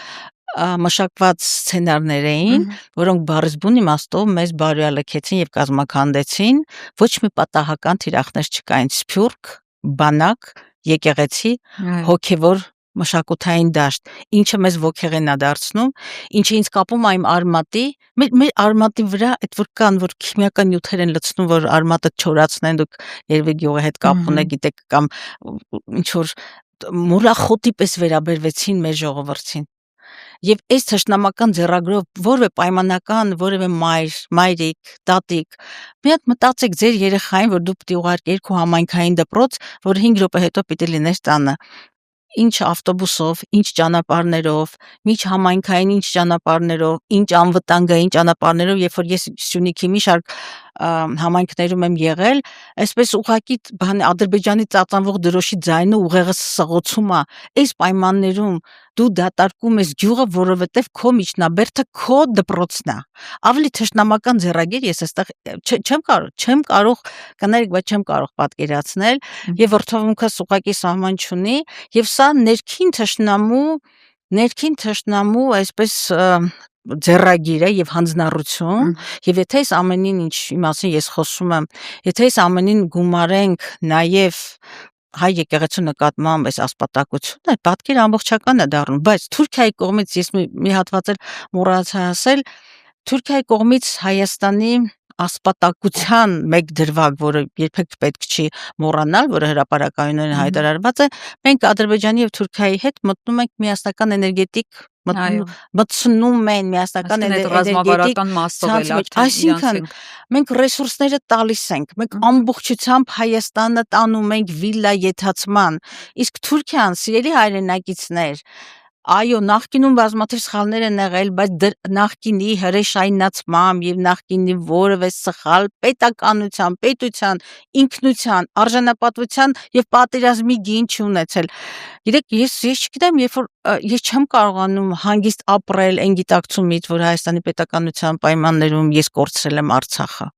մշակված սցենարներ էին, որոնք բառեզբուն իմաստով մեզ բարոյալքեցին եւ կազմաքանդեցին, ոչ մի պատահական թիրախներ չկային, սփյուռք, բանակ, եկեղեցի, հոգևոր մշակութային դաշտ, ինչը մեզ ոգեղեն է դարձնում, ինչը ինձ կապում է այն արմատի, մեր արմատի վրա այդ որ կան, որ քիմիական նյութեր են լցնում, որ արմատը չորացնեն, դուք երևի գյուղի հետ կապ ունեք, գիտեք, կամ ինչ որ մուրախոտի պես վերաբերվեցին մեր ժողովրդին։ Եվ այս թշնամական ձեռագրով որևէ պայմանական, որևէ մայրիկ, տատիկ, մի հատ մտածեք ձեր երեխային, որ դու պիտի ուղարկեիր քո համայնքային դպրոց, որ 5 րոպե հետո պիտի լիներ տանը։ Ինչ ավտոբուսով, ինչ ճանապարհներով, միջ համայնքային ինչ ճանապարհներով, ինչ անվտանգային ճանապարհներով, երբ որ ես Սյունիքի մի շարք համայնքներում եմ եղել, այսպես ուղղակի Ադրբեջանի ծածանվող դրոշի ձայնը ուղեղը սղոցում է, այս պայմաններում դու դատարկում ես գյուղը, որովհետև քո միջնաբերդը քո դպրոցն է։ Ավելի թշնամական ձեռագիր ես այստեղ չեմ կարող կներեք, բայց չեմ կարող պատկերացնել, եւ վրթովմունքս ուղղակի սահման չունի, եւ սա ներքին թշնամու այսպես ձեռագիր է եւ հանձնառություն, եւ եթե այս ամենին, ինչի մասին ես խոսում եմ, եթե այս ամենին գումարենք նաեւ հայ եկեղեցու նկատմամբ այս ասպատակությունը, պատկերը ամբողջական է դառնում, բայց Թուրքիայի կողմից ես մի հատված էլ մոռացա ասել, Թուրքիայի կողմից Հայաստանի ասպատակության մեկ դրվագ, որը երբեք պետք չի մոռանալ, որը հրապարակայինորեն հայտարարված է, մենք Ադրբեջանի եւ Թուրքիայի հետ մտնում ենք միասնական էներգետիկ մտցնում են միասնական ռազմավարական մասով էլ արդեն, այսինքն մենք ռեսուրսները տալիս ենք, մենք ամբողջությամբ Հայաստանը տանում ենք վիլա եթացման, իսկ Թուրքիան, սիրելի հայրենակիցներ, այո, նախկինում բազմաթիվ սխալներ են եղել, բայց նախկինի հրեշայնացմամբ եւ նախկինի որևէ սխալ պետականության, պետության, ինքնության, արժանապատվության եւ պատերազմի գին չունեցել։ Գիտեք, ես չգիտեմ, երբ որ ես չեմ կարողանում հանգիստ ապրել այն գիտակցումից, որ Հայաստանի պետականության պայմաններում ես կորցրել եմ Արցախը։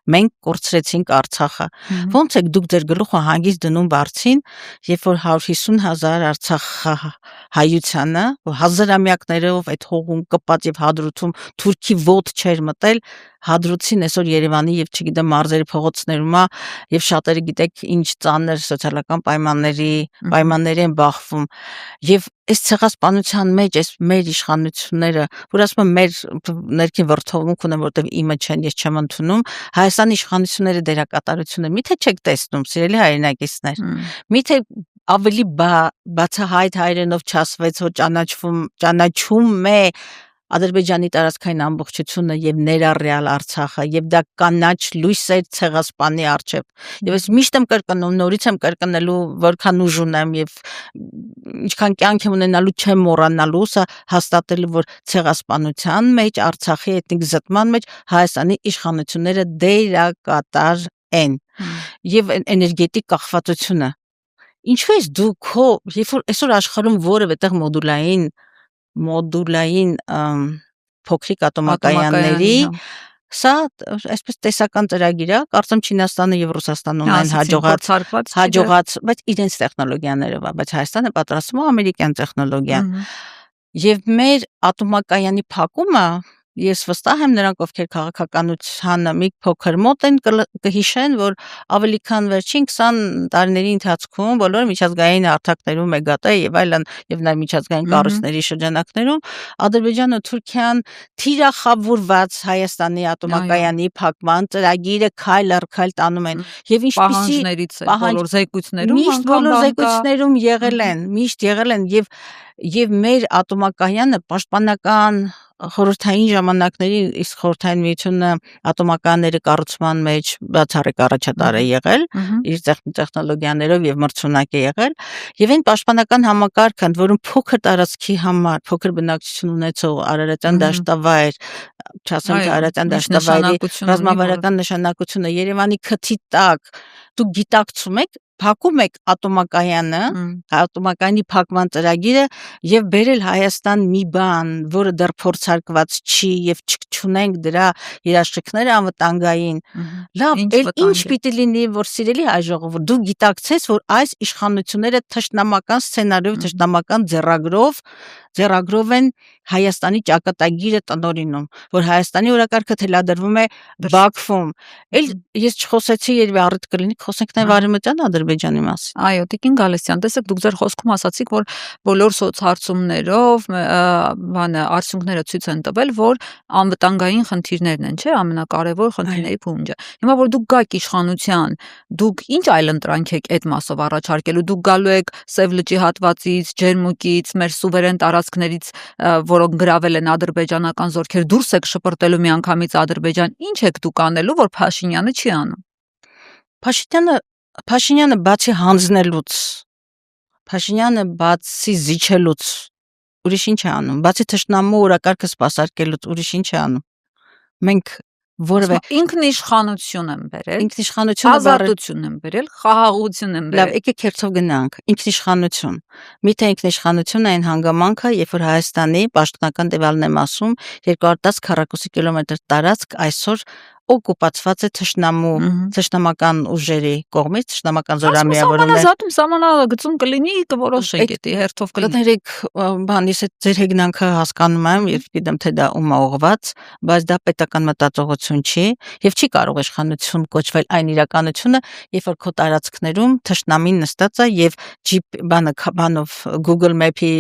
Մենք կորցրեցինք Արցախը։ Ոնց եք դուք ձեր գլուխը հանգիստ դնում բարձին, երբ որ 150,000 Արցախահայությանը, հազարամյակներով այդ հողում կպած եւ հադրութում Թուրքի ոտք չէր մտել, հադրուցին այսօր Երևանի եւ չգիտեմ մարզերի փողոցներում է եւ շատերը գիտեք ինչ ծանր սոցիալական պայմանների են բախվում եւ այս ցեղասպանության մեջ այս մեր իշխանությունները, որ ասում եմ մեր ներքին վրթովմունք ունեմ, որտեվ իմը չեն, ես չեմ ընդունում, Հայաստանի իշխանությունները դերակատարությունը միթե չեք տեսնում, սիրելի հայրենակիցներ, միթե ավելի բացահայտ հայրենով չասվեց, որ ճանաչում է Ադրբեջանի տարածքային ամբողջությունը եւ ներառյալ Արցախը եւ դա կանաչ լույս է ցեղասպանի արչեւ։ Եվ ես միշտ եմ կրկնում, նորից եմ կրկնելու, որքան ուժ ունեմ եւ ինչքան կյանք եմ ունենալու չեմ մոռանալու, սա հաստատելու, որ ցեղասպանության մեջ, Արցախի էթնիկ զտման մեջ Հայաստանի իշխանությունները դերակատար են։ Եվ էներգետիկ կախվածությունը։ Ինչու ես դու երբ որ այսօր աշխարհում որևէ տեղ մոդուլային մոդուլային փոքրիկ ատոմակայանների սա այսպես տեսական ծրագիր է, կարծեմ Չինաստանը եւ Ռուսաստանը ունեն հաջողած, բայց իրենց տեխնոլոգիաներով է, բայց Հայաստանը պատրաստում է ամերիկյան տեխնոլոգիա։ Եվ մեր ատոմակայանի փակումը, ես վստահ եմ նրանք, ովքեր քաղաքականությանը մի փոքր մոտ են, կհիշեն, որ ավելի քան վերջին 20 տարիների ընթացքում բոլոր միջազգային հարթակներում մեգատե եւ այլն եւ նաեւ միջազգային կառույցների շրջանակներում Ադրբեջանը Թուրքիան թիրախավորված Հայաստանի ատոմակայանի փակման ծրագիրը քայլ առ քայլ տանում են եւ ինչպիսի բոլոր զեկույցներում միշտ բոլոր զեկույցներում միշտ եղել են եւ մեր ատոմակայանը պաշտպանական խորհրդային ժամանակների իսկ խորհրդային միությունը ատոմականների կառուցման մեջ բացառիկ առաջատար է եղել իր տեխնոլոգիաներով եւ մրցունակ է եղել եւ այն պաշտպանական համակարգը, որում փոքր տարածքի համար փոքր բնակչություն ունեցող Արարատյան դաշտավայր, չասեմ թե Արարատյան դաշտավայրի ռազմավարական նշանակությունը Երևանի քթի տակ դուք գիտակցում եք, փակում եք ատոմակայանի փակման ծրագիրը եւ բերել Հայաստան մի բան, որը դեռ փորձարկված չի եւ չունենք դրա երաշխիքները անվտանգային։ Լավ, ինչ պիտի լինի, որ սիրելի հայ ժողովուրդ, դու գիտակցես, որ այս իշխանությունները թշնամական սցենարով, թշնամական ձեռագրով են Հայաստանի ճակատագիրը տնօրինում, որ Հայաստանի օրակարգը թելադրվում է Բաքվում։ Ես չխոսեցի, երբ առիթ կլինի, խոսենք նաև Արևմտյան Ադրբեջանի մասին։ Այո, Տիկին Գալստյան, տեսեք, դուք ձեր խոսքում ասացիք, որ բոլոր սոցհարցումներով արդյունքները ցույց են տվել, որ անվտանգային խնդիրներն են, չէ՞, ամենակարևոր խնդիրների փունջը։ Հիմա որ դուք գաք իշխանության, դուք ինչ այլընտրանք եք այդ մասով առաջարկելու։ Դուք գալու եք Սև լճի հատվածից, Ջերմուկից, մեր սուվերեն տարածքներից, որոնք գրավել են ադրբեջանական զորքեր, դուրս եք շպրտելու միանգամից Ադրբեջան։ Ինչ եք դուք անելու, որ Փաշինյանը չի անում։ Փաշինյանը բացի հանձնելուց, Փաշինյանը բացի զիջելուց, ուրիշ ինչ է անում։ Բացի թշնամու օրակարգը սպասարկելուց, ուրիշ ինչ է անում։ Մենք որևէ ինքնիշխանություն են բերել, ազատություն են բերել, խաղաղություն են բերել։ Լավ, եկեք քերթով գնանք։ Ինքնիշխանություն։ Միթե ինքնիշխանությունը այն հանգամանքը, երբ որ Հայաստանի պաշտոնական տվյալն եմ ասում, 210 քառակուսի կիլոմետր տարածք այսօր օկուպացված է թշնամական ուժերի կողմից, թշնամական զորամիավորումներ։ Սահմանագծում կլինի, կորոշեք, էդի հերթով կլինի։ Ես ձեր հեգնանքը հասկանում եմ, եւ գիտեմ թե դա ում է ուղղված, բայց դա պետական մտածողություն չի եւ չի կարող իշխանություն կոչվել այն իրականությունը, երբ որ քո տարածքներում թշնամին նստած է եւ բանով Google Map-ի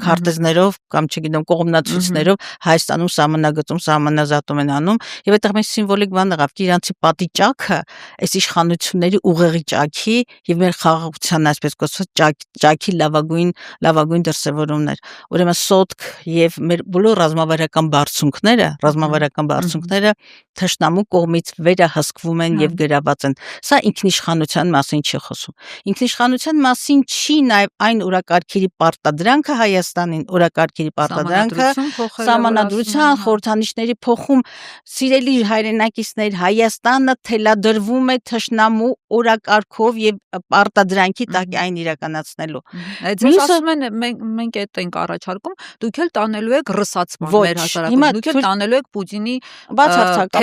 քարտեզներով կամ չգիտեմ կողմնացույցներով Հայաստանում սահմանագծում սահմանազատում են անում եւ այդտեղ մենք սիմվոլիկ բան եղավ କି իրանցի պատի ճաքը այս իշխանությունների ուղեղի ճաքի եւ մեր խաղաղության այսպես կոչված ճաքի լավագույն դրսևորումներ ուրեմն սոտք եւ մեր բոլոր ռազմավարական բարձունքները թշնամու կողմից վերահսկվում են եւ գրաված են սա ինքնիշխանության մասին չի խոսում ինքնիշխանության մասին չի նաեւ այն օրակարգերի պարտադրանքը Հայաստանին օրակարգերի պարտադրանքը սահմանադրության խորհրդանիշների փոխում սիրելի հայրենակիցներ Հայաստանը թելադրվում է թշնամու օրակարգով եւ պարտադրանքի տակ այն իրականացնելու Ձեզ ասում են մենք այդ ենք առաջարկում դուք էլ տանելու եք ռսացման մեր հասարակություն դուք էլ տանելու եք Պուտինի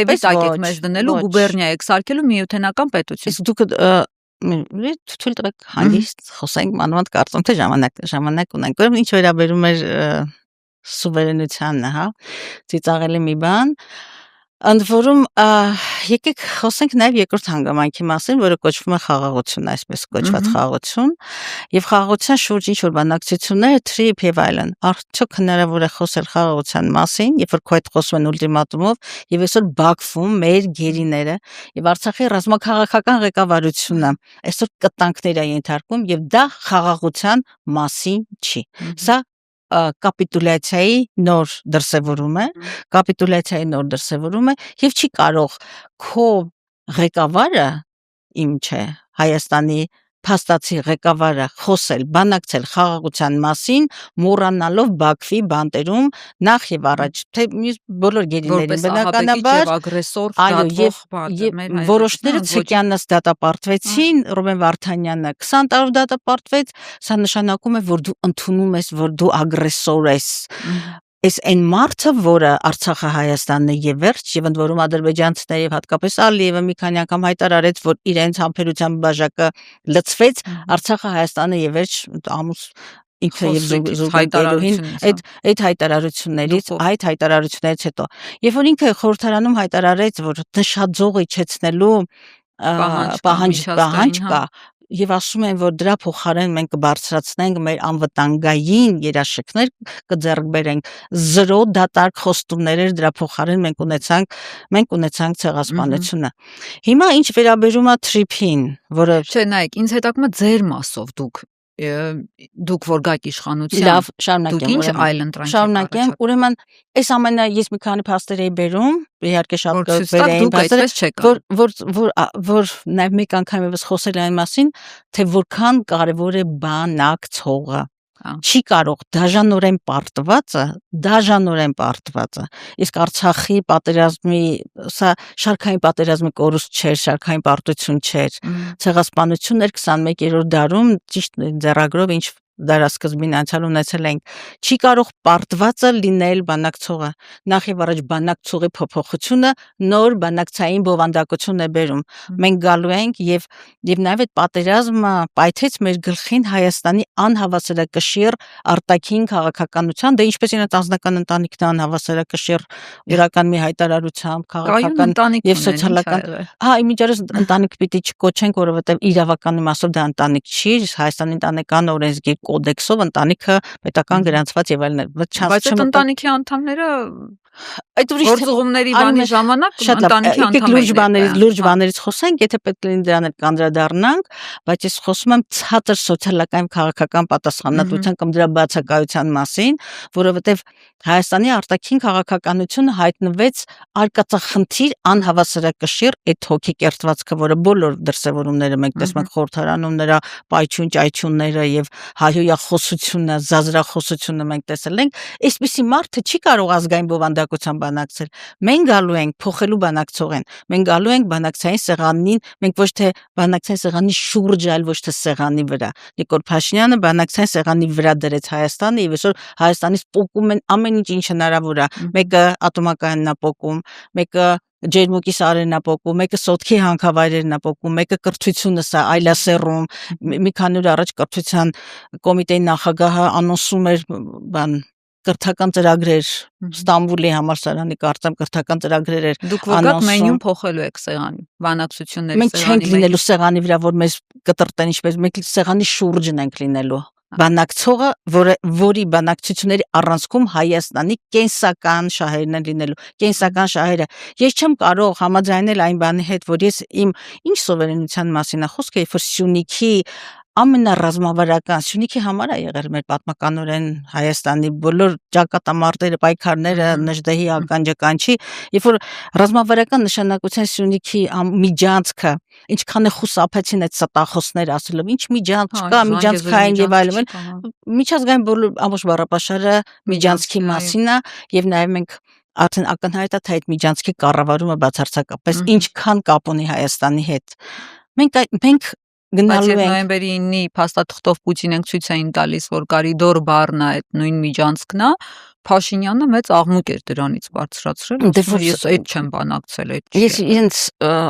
թևի տակ եք մեզ դնելու գուբերնիա եք սարքելու միութենական պետություն իսկ դուք թույլ տվեք հանգիստ խոսենք մանավանդ կարծում թե ժամանակ ունենք ուրեմն ինչ վերաբերում է սուվերենությանը ծիծաղելի մի բան ընդ որում եկեք խոսենք նաև երկրորդ հանգամանքի մասին, որը կոչվում է խաղաղություն, այսպես կոչված խաղաղություն, եւ խաղաղության շուրջ ինչ որ բանակցությունները թրիփ եւ այլն։ Արդյոք հնարավոր է խոսել խաղաղության մասին, երբ որ քո հետ խոսում են ուլտիմատումով եւ այսօր Բաքվում մեր գերիները եւ Արցախի ռազմաքաղաքական ղեկավարությունը այսօր կտանքներ է ենթարկում եւ դա խաղաղության մասին չի։ Սա կապիտուլյացիայի նոր դրսևորում է եւ չի կարող քո ղեկավարը իմ չէ Հայաստանի փաստացի ղեկավարը խոսել, բանակցել խաղաղության մասին, մոռանալով Բաքվի բանտերում նախ եւ առաջ թե բոլոր գերիներին բնականաբար ագրեսոր այո դատվող եւ որոշները ցիկյանս դատապարտվեցին, Ռոբեն Վարդանյանը 20 տարով դատապարտվեց, սա նշանակում է, որ դու ընդունում ես, որ դու ագրեսոր ես։ Այս այն մարդը, որը Արցախը Հայաստանն է եւ վերջ, եւ ընդ որում ադրբեջանցիները եւ հատկապես Ալիևը մի քանի անգամ հայտարարեց, որ իրենց համբերության բաժակը լցվեց, Արցախը Հայաստանը եւ վերջ ամուս ինքը եւ զուգահեռին այդ հայտարարություններից հետո երբ որ ինքը խորհրդարանում հայտարարեց, որ նշաձող իջեցնելու պահանջ կա եւ ասում են, որ դրա փոխարեն մենք կբարձրացնենք մեր անվտանգային երաշխիքներ կձեռք բերենք 0 դատարկ խոստումներ դրա փոխարեն մենք ունեցանք ցեղասպանությունը։ Հիմա ինչ վերաբերում է Թրիփին, որը չէ, նայեք, ինձ հետաքրքրում է ձեր մասով դուք որ գաք իշխանության, լավ, շարունակեմ, ինչ այլ ընտրանք շարունակեմ, ուրեմն այս ամենը ես մի քանի փաստեր էի բերում, իհարկե շատ բերեին փաստեր, որ նաև մեկ անգամ եւս խոսել այն մասին, թե որքան կարևոր է բանակցողը, չի կարող դաժանորեն պարտվածը, իսկ Արցախի պատերազմի, սա շարքային պատերազմի կորուստ չէր, շարքային պարտություն չէր, ցեղասպանություն էր 21-րդ դարում, ճիշտ ձեռագրով ինչ դարասկզբին անցյալ ունեցել ենք, չի կարող պարտվածը լինել բանակցողը, նախ եւ առաջ բանակցողի փոփոխությունը նոր բանակցային բովանդակություն է բերում, մենք գալու ենք եւ նաեւ այդ պատերազմը պայթեց մեր գլխին Հայաստանի անհավասարակշիռ արտաքին քաղաքականության, դե ինչպես իրենց անձնական ընտանիքն անհավասարակշիռ իրական մի հայտարարությամբ քաղաքական եւ սոցիալական, իմիջիայլոց ընտանիք պիտի չկոչենք, որովհետեւ իրավական իմաստով դա ընտանիք չի, Հայաստանի ընտանեկան օրենսգիր կոդեքսով ընտանիքը պետական գրանցված եւ այլն է, բայց այդ ընտանիքի անդամները այդ գործողումների բանի ժամանակ ընտանիքի անդամներ լուրջ բաներից խոսենք, եթե պետք լինի դրան էլ կանդրադառնանք, բայց ես խոսում եմ ցածր սոցիալական քաղաքական պատասխանատվության կամ դրա բացակայության մասին, որովհետեւ Հայաստանի արտաքին քաղաքականությունը հայտնվեց արկածախնդիր անհավասարակշիռ այդ հոգի կերտվածքը, որը բոլոր դրսևորումները մենք տեսնում ենք խորհրդարանում նրա պայթյունները եւ հայհոյախոսությունը, զազրախոսությունը մենք տեսել ենք, այսպիսի մարդը չի կարող ազգային բովանդակությամբ բանակցել։ Մենք գալու ենք փոխելու բանակցողեն, մենք գալու ենք բանակցային սեղանին, մենք ոչ թե բանակցային սեղանի շուրջ, այլ ոչ թե սեղանի վրա։ Նիկոլ Փաշինյանը բանակցային սեղանի վրա դրեց Հայաստանը եւ այսօր Հայաստանից պոկում են ամեն ինչ հնարավոր է։ Մեկը ատոմակայանն է պոկում, մեկը ջերմուկի սարերն է պոկում, մեկը սոտքի հանքավայրերն է պոկում, մեկը կրթությունս է այլասերում։ Մի քանի օր առաջ կրթության կոմիտեի նախագահը անոնսում էր կրթական ծրագրեր Ստամբուլի համալսարանի կարծեմ կրթական ծրագրեր էր։ Դուք որքան մենյուն փոխելու եք սեղանի, բանակցությունների մենք չենք լինելու սեղանի վրա, որ մեզ կտրտեն ինչպես, մենք սեղանի շուրջն ենք լինելու։ Բանակցողը, որի բանակցությունների առանցքում Հայաստանի կենսական շահերն են լինելու, կենսական շահերը։ Ես չեմ կարող համաձայնել այն բանի հետ, որ ես ինչ սովերենության մասին է խոսքը, երբ որ Սյունիքի ամենառազմավարական Սյունիքի համար է եղել մեր պատմականորեն Հայաստանի բոլոր ճակատամարտերը, պայքարները, Նժդեհի ականջականչի, երբ որ ռազմավարական նշանակության Սյունիքի միջանցքը ինչքան է խուսափեցին այդ ստախոսներ ասելով, ինչ միջանց չկա, միջանցքային եւ այլն, միջազգային բոլոր ամբողջ բառապաշարը միջանցքի մասին է եւ նաեւ մենք արդեն ակնհայտ է թե այդ միջանցքի կառավարումը բացարձակապես ինչքան կապ ունի Հայաստանի հետ։ Մենք Բայց նոյեմբերի 9-ի փաստաթղթով Պուտինենք ցույց էին տալիս, որ կարիդոր բառն է այդ նույն միջանցքն է, Փաշինյանը մեծ աղմուկ էր դրանից բարձրացրել, ես այդ չեմ բանակցել, այդ չէ։ Ես իրենց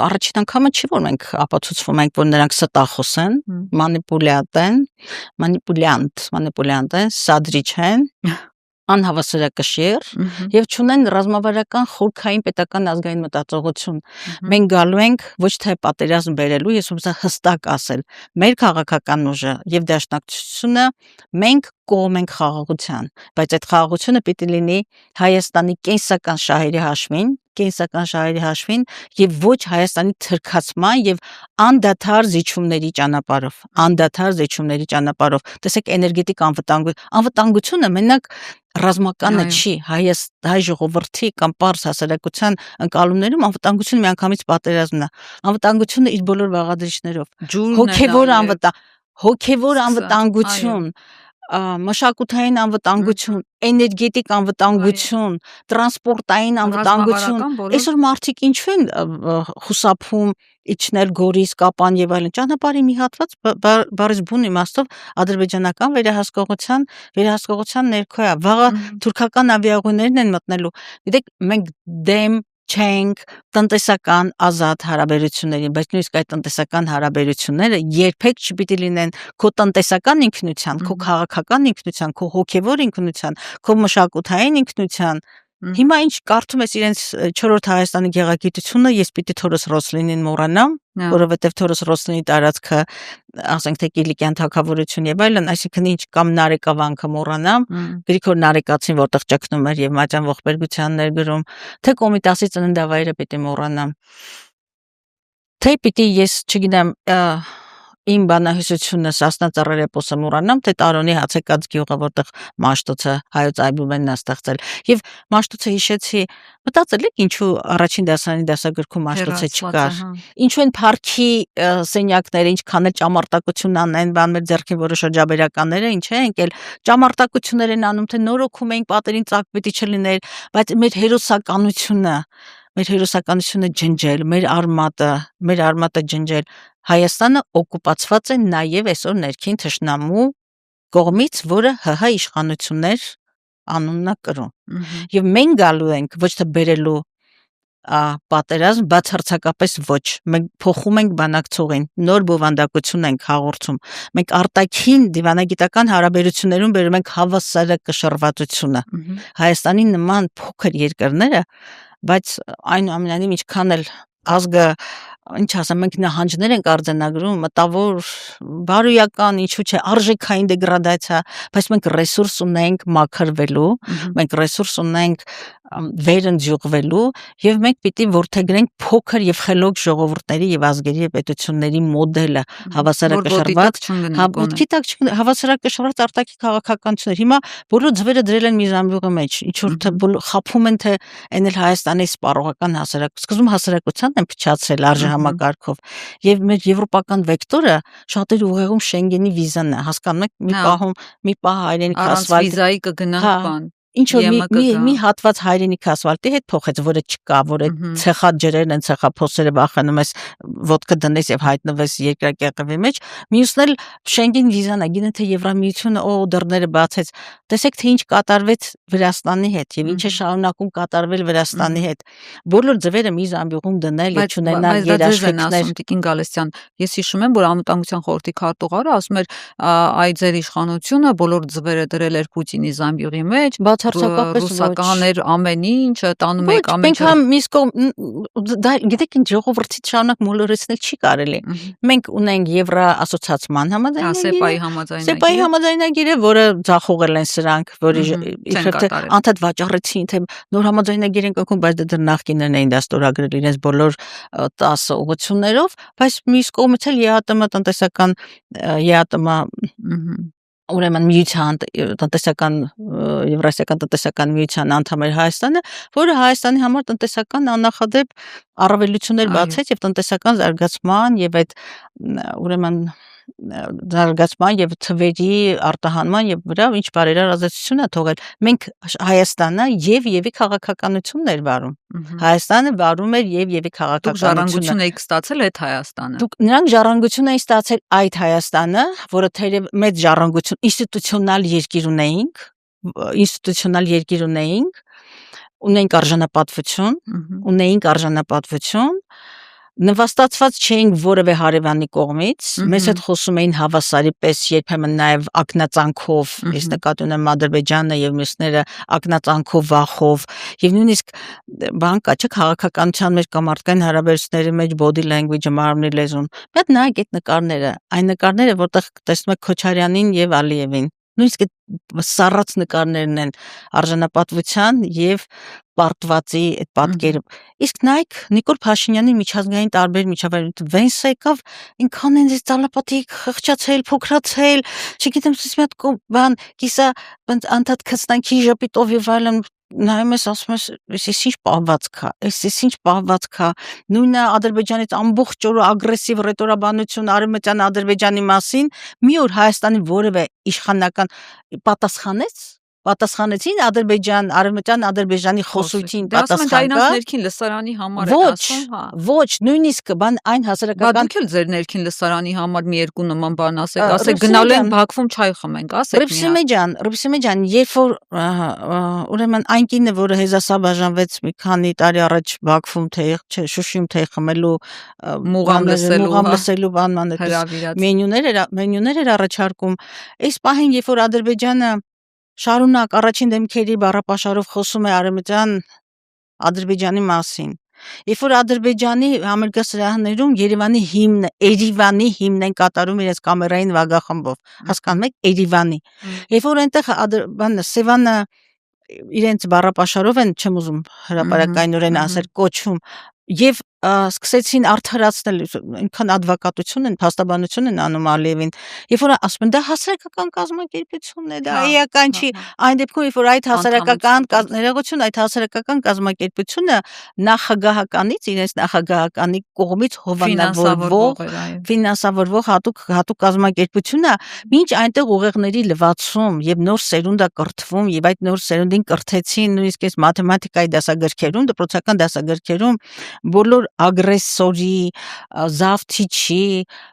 առաջին անգամը չի որ մենք ապացուցվում ենք, որ նրանք ստախոս են, մանիպուլյանտ են, սադրիչ են, անհավասարակշիռ եւ չունեն ռազմավարական խորքային պետական ազգային մտածողություն։ Մենք գալու ենք ոչ թե պատերազմ բերելու, ես ուզում եմ հստակ ասել, մեր քաղաքական ուժը եւ դաշնակցությունը մենք կողմ ենք խաղաղության, բայց այդ խաղաղությունը պիտի լինի Հայաստանի կենսական շահերի հաշվին, կենսական շահերի հաշվին եւ ոչ Հայաստանի թրքացման եւ անդադար զիջումների ճանապարհով տեսեք էներգետիկ անվտանգությունը մենակ ռազմականը չի հայ ժողովրդի կամ պարզ հասարակության ընկալումներում անվտանգությունը միանգամից պատերազմն է անվտանգությունը իր բոլոր բաղադրիչներով հոգևոր անվտանգություն մշակութային անվտանգություն, էներգետիկ անվտանգություն, տրանսպորտային անվտանգություն, այսօր մարդիկ ինչու են խուսափում իջնել Գորիս, Կապան եւ այլն, ճանապարհի մի հատված բարից բուն իմաստով ադրբեջանական վերահսկողության ներքո է, վաղը թուրքական ավիաուղիներն են մտնելու, գիտեք, մենք դեմ չենք տնտեսական ազատ հարաբերություններին, բայց նույնիսկ այդ տնտեսական հարաբերությունները երբեք չպիտի լինեն քո տնտեսական ինքնության, քո քաղաքական ինքնության, քո հոգևոր ինքնության, քո մշակութային ինքնության Հիմա ինչ կարդում ես իրենց 4-րդ Հայաստանի գեղագիտությունը, ես պիտի Թորոս Ռոսլինին մոռանամ, որովհետև Թորոս Ռոսլինի տարածքը, ասենք թե Կիլիկյան թագավորություն եւ այլն, այսինքն ինչ կամ Նարեկավանքը մոռանամ, Գրիգոր Նարեկացին, որտեղ ճգնում էր եւ Մատյան ողբերգության ներգրում, թե Կոմիտասի ծննդավայրը պիտի մոռանամ։ Թե պիտի ես, չգիտեմ, իմ բանահյուսությունը Սասնա Ծռերեպոսը մոռանամ, թե Տարոնի Հացեկած գյուղը, որտեղ Մաշտոցը հայոց այբուբենն է ստեղծել։ Եվ Մաշտոցը հիշեցի, մտածել եք ինչու առաջին դասարանի դասագրքում Մաշտոցը չկար։ Ինչու են парքի սենյակները, ինչքան էլ ճամարտակություն անեն, բան մեր ձեռքին որը շրջաբերականները, ինչ է ընկել, ճամարտակություններ են անում, թե նորոգում էին պատերին ծակ պիտի չլիներ, բայց մեր հերոսականությունը ջնջել, մեր արմատը ջնջել, Հայաստանը օկուպացված է նաև այսօր ներքին թշնամու կողմից, որը ՀՀ իշխանություններ անունն է կրում։ Եվ մենք գալու ենք ոչ թե բերելու պատերազմ, բացարձակապես ոչ։ Մենք փոխում ենք բանակցողին, նոր բովանդակություն ենք հաղորդում։ Մենք արտաքին դիվանագիտական հարաբերություններում բերում ենք հավասարակշռվածությունը։ Հայաստանի նման փոքր երկրները, բայց այնուամենայնիվ ինչքան էլ ազգը ինչ ասեմ, մենք նահանջներ ենք արձանագրում, մտավոր, բարոյական, ինչու՞ չէ, արժեքային դեգրադացիա, բայց մենք ռեսուրս ունենք մաքրվելու, մենք ռեսուրս ունենք վերընձյուղվելու եւ մենք պիտի որդեգրենք փոքր եւ խելոք ժողովուրդների եւ ազգերի եւ պետությունների մոդելը հավասարակշռված, հավասարակշռված արտաքին քաղաքականություններ։ Հիմա բոլոր ձվերը դրել են մի զամբյուղի մեջ, ինչ որ թե խափում են թե այն էլ Հայաստանի սպառողական սկզբում հասարակությանն են փչացրել արժեհամակարգով եւ մեր եվրոպական վեկտորը շատերի ուղեղում Շենգենի վիզան է, հասկանում եք, մի պահ հայրենիք ասֆալտ վիզայի կգնանք բան ինչ որ մի հատված հայրենիք ասֆալտի հետ փոխեց, որը չկա, որը ցեխաջրերն են, ցեխափոսերը վախենում ես ոդկա դնես եւ հայտնվես երկրակեղևի մեջ, մյուսն էլ Շենգեն վիզան է, գինը թե Եվրամիությունը դռները բացեց։ Տեսեք թե ինչ կատարվեց Վրաստանի հետ եւ ինչ է շարունակում կատարվել Վրաստանի հետ։ Բոլոր ձվերը մի զամբյուղում դնել եւ չունենալ երաշխիքներ։ Տիկին Գալստյան, ես հիշում եմ, որ Անվտանգության խորհրդի քարտուղարը ասում էր, այ ձեր իշխանությունը բոլոր ձվերը դրել էր Պուտինի զամբյուղի մեջ, բացարձակապես ռուսականներ ամեն ինչ տանում եք ամեն ինչ։ Մենք միսկո գիտեք ինչ ժողովրդից շարունակ մոլորեցնել չի կարելի։ Մենք ունենք Եվրոասոցիացիան համաձայնագիրը, սեպայի համաձայնագիրը, որը ձախողել են սրանք, որի անդադ վաճառեցին, թե նոր համաձայնագիր են կնքում, բայց դեռ նախկիններն էին դա ստորագրել իրենց բոլոր 10 ուղղություններով, բայց մյուս կողմից էլ ԵԱՏՄ տնտեսական ուրեմն միության տնտեսական Եվրասիական տնտեսական միության անդամ էր Հայաստանը, որը Հայաստանի համար տնտեսական աննախադեպ առավելություններ բացեց եւ տնտեսական զարգացման եւ այդ ուրեմն զարգացման եւ թվերի արտահանման եւ վրա ինչ բարերար ազդեցություն է թողել։ Մենք Հայաստանը եւ քաղաքականություններ վարում։ Հայաստանը վարում էր եւ քաղաքականություն եք ստացել այդ Հայաստանը։ Նրանք ժառանգություն էին ստացել այդ Հայաստանը, որը թերև մեծ ժառանգություն ինստիտուցիոնալ երկիր ունեինք արժանապատվություն, նվաստացված չէինք որևէ հարևանի կողմից, մեզ հետ խոսում էին հավասարի պես, երբեմն նաև ակնածանքով, ես նկատի ունեմ Ադրբեջանը եւ մյուսները ակնածանքով, վախով, եւ նույնիսկ բան կա, չէ՞, քաղաքականության մեջ կամ մարդկային հարաբերությունների մեջ body language-ը, մարմնի լեզուն։ Մի հատ նայեք այդ նկարները, այն նկարները, որտեղ տեսնում եք Քոչարյանին եւ Ալիևին։ նույնիսկ սառած նկարներն են արժանապատվության եւ պարտվածի այդ պատկերը։ Իսկ նայեք Նիկոլ Փաշինյանի միջազգային տարբեր միջավայրում Վենսը եկավ ինքան ինձ ծալապատիկ խղճացել, փոքրացել, չգիտեմ, ասես մի հատ բան, կիսա անդադ քստանքի ժպիտով եւ այլն նայում ես ասում ես ինչ պահվածք է, այս ինչ պահվածք է, նույնը Ադրբեջանից ամբողջ օրը ագրեսիվ ռետորաբանություն արևմտյան Ադրբեջանի մասին, մի օր Հայաստանի որևէ իշխանական պատասխանեցին արևմտյան Ադրբեջանի խոսույթին պատասխան կա։ Ներքին լսարանի համար է ասում, հա։ Ոչ, նույնիսկ բան այն հասարակական դուք էլ ձեր ներքին լսարանի համար մի երկու նման բան ասեք գնալու են Բաքվում չայ խմենք, ասեք։ Ռուբսիմե ջան, երբ որ ուրեմն այն կինը, որը հեզասա բաժանվեց մի քանի տարի առաջ Բաքվում Շուշիում թեյ խմելու մուղամ լսելու բանման մենյուներ էր առաջարկում, այս պահին երբ որ Ադրբեջանը շարունակ առաջին դեմքերի բառապաշարով խոսում է Ադրբեջանի մասին։ Երբ որ Ադրբեջանի համերգասրահներում Երևանի հիմն են կատարում իրենց կամերային վագախմբով, հասկանում եք, Երևանի։ Երբ որ այնտեղ Սևանը իրենց բառապաշարով են, չեմ ուզում հրապարակայնորեն ասել, կոչում եւ սկսեցին արդարացնել, ինքան advokatություն են, փաստաբանություն են անում Ալիևին, երբ որ ասում են դա հասարակական կազմակերպություն է, դա էական չի, այն դեպքում երբ որ այդ հասարակական կազմակերպությունը նախագահականից, իրենց նախագահականի կողմից ֆինանսավորվող հատուկ կազմակերպությունը, մինչ այնտեղ ուղեղների լվացում եւ նոր սերունդ է կրթվում եւ այդ նոր սերունդին կրթեցին նույնիսկ այս մաթեմատիկայի դասագրքերում, դպրոցական դասագրքերում բոլոր ագրեսորի, զավթիչի,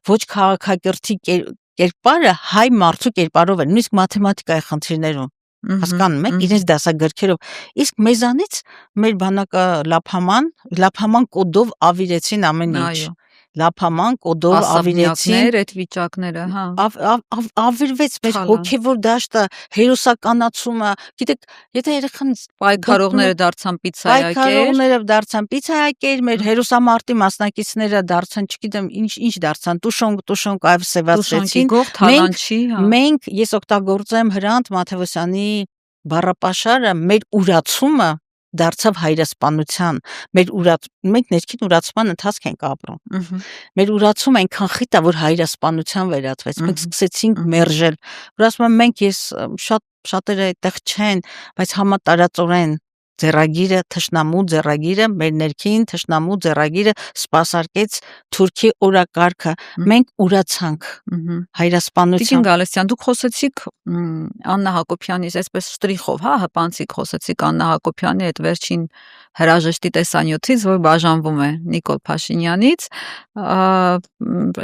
ոչ քաղաքակրթի կերպարը հայ մարդու կերպարով էր, նույնիսկ մաթեմատիկայի խնդիրներում, հասկանում եք, իրենց դասագրքերով, իսկ մեզանից մեր բանակը լափաման կոդով ավիրեցին ամեն ինչ, լափաման կոդով ավիրեցին այդ վիճակները, հա, ավիրվեց մեր հոգևոր դաշտը, հերոսականացումը, գիտեք, եթե երեխան պայքարողները դարձան պիցայակեր, մեր հերոսամարտի մասնակիցները դարձան, չգիտեմ, ինչ դարձան, տուշոնկ այվ սևացրեցին, մենք, ես օգտագործեմ Հրանտ Մաթևոսյանի բառապաշարը, մեր ուրացումը դարձավ հայրասպանության, մենք ներքին ուրացման ընթացք ենք ապրում, մեր ուրացումը այնքան խիտ է, որ հայրասպանության վերածվեց, մենք սկսեցինք մերժել, որ ասում եմ մենք շատերը այդտեղ չեն, բայց համատարածորեն ձեռագիրը, թշնամու ձեռագիրը, մեր ներքին թշնամու ձեռագիրը սպասարկեց Թուրքի օրակարգը, մենք ուրացանք հայրասպանության։ Տիկին Գալստյան, դուք խոսեցիք Աննա Հակոբյանից, այսպես շտրիխով, հա, հպանցիկ խոսեցիք Աննա Հակոբյանի այդ վերջին հրաժեշտի տեսանյութից, որ բաժանվում է Նիկոլ Փաշինյանից,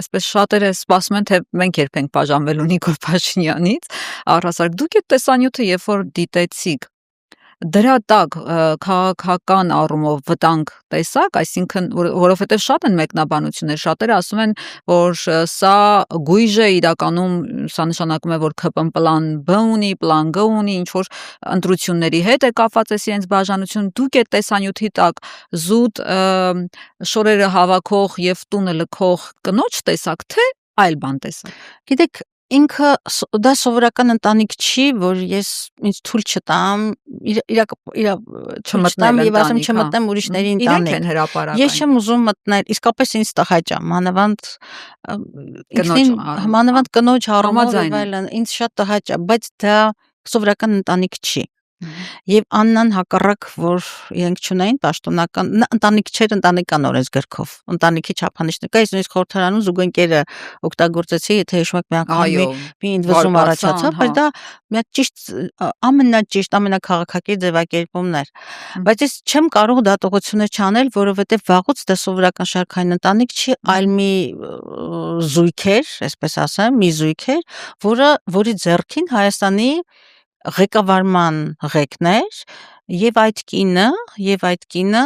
այսպես շատերը սպասում են, թե մենք երբ ենք բաժանվելու Նիկոլ Փաշինյանից, առհասարակ դուք այդ տեսանյութը երբ որ դիտեցիք, դրա տակ քաղաքական առումով վտանգ տեսակ, այսինքն որովհետև շատ են մեկնաբանություններ, շատերը ասում են, որ սա գույժ է, իրականում սա նշանակում է, որ ՔՊ պլան B ունի, պլան G ունի, ինչ որ ընտրությունների հետ է կապված այս իրենց բաժանություն, դուք այդ տեսանյութի տակ զուտ շորերը հավաքող եւ տունը լքող կնոջ տեսակ, թե այլ բան տեսակ։ Գիտեք, ինքը դա սովորական ընտանիք չի, որ ես ինձ թույլ չտամ չմտնել եւ ասեմ չմտնեմ ուրիշների ընտանիք։ Ես չեմ ուզում մտնել, իսկապես ինձ տղաճ է, մանավանդ կնոջ առումով եւ այլն, ինձ շատ տղաճ է, բայց դա սովորական ընտանիք չի։ Եվ Աննան հակառակ, որ իրենք չունեին պաշտոնական, ընտանիք չէր ընտանեկան օրենսգրքով, ընտանիքի չափանիշներ կա, ես նույնիսկ խորհրդարանում զուգընկերը օգտագործեցի, եթե հիշում եք մի անգամ մի ընդվզում առաջացավ, բայց դա մի հատ ամենաճիշտ, ամենաքաղաքակիր ձևակերպումն էր, բայց ես չեմ կարող դատողություններ չանել, որովհետև վաղուց դա սովորական շարքային ընտանիք չի, այլ մի զույգ էր, այսպես ասեմ, մի զույգ էր, որի ձեռքին Հայաստանի ղեկավարման ղեկներ եւ այդ կինը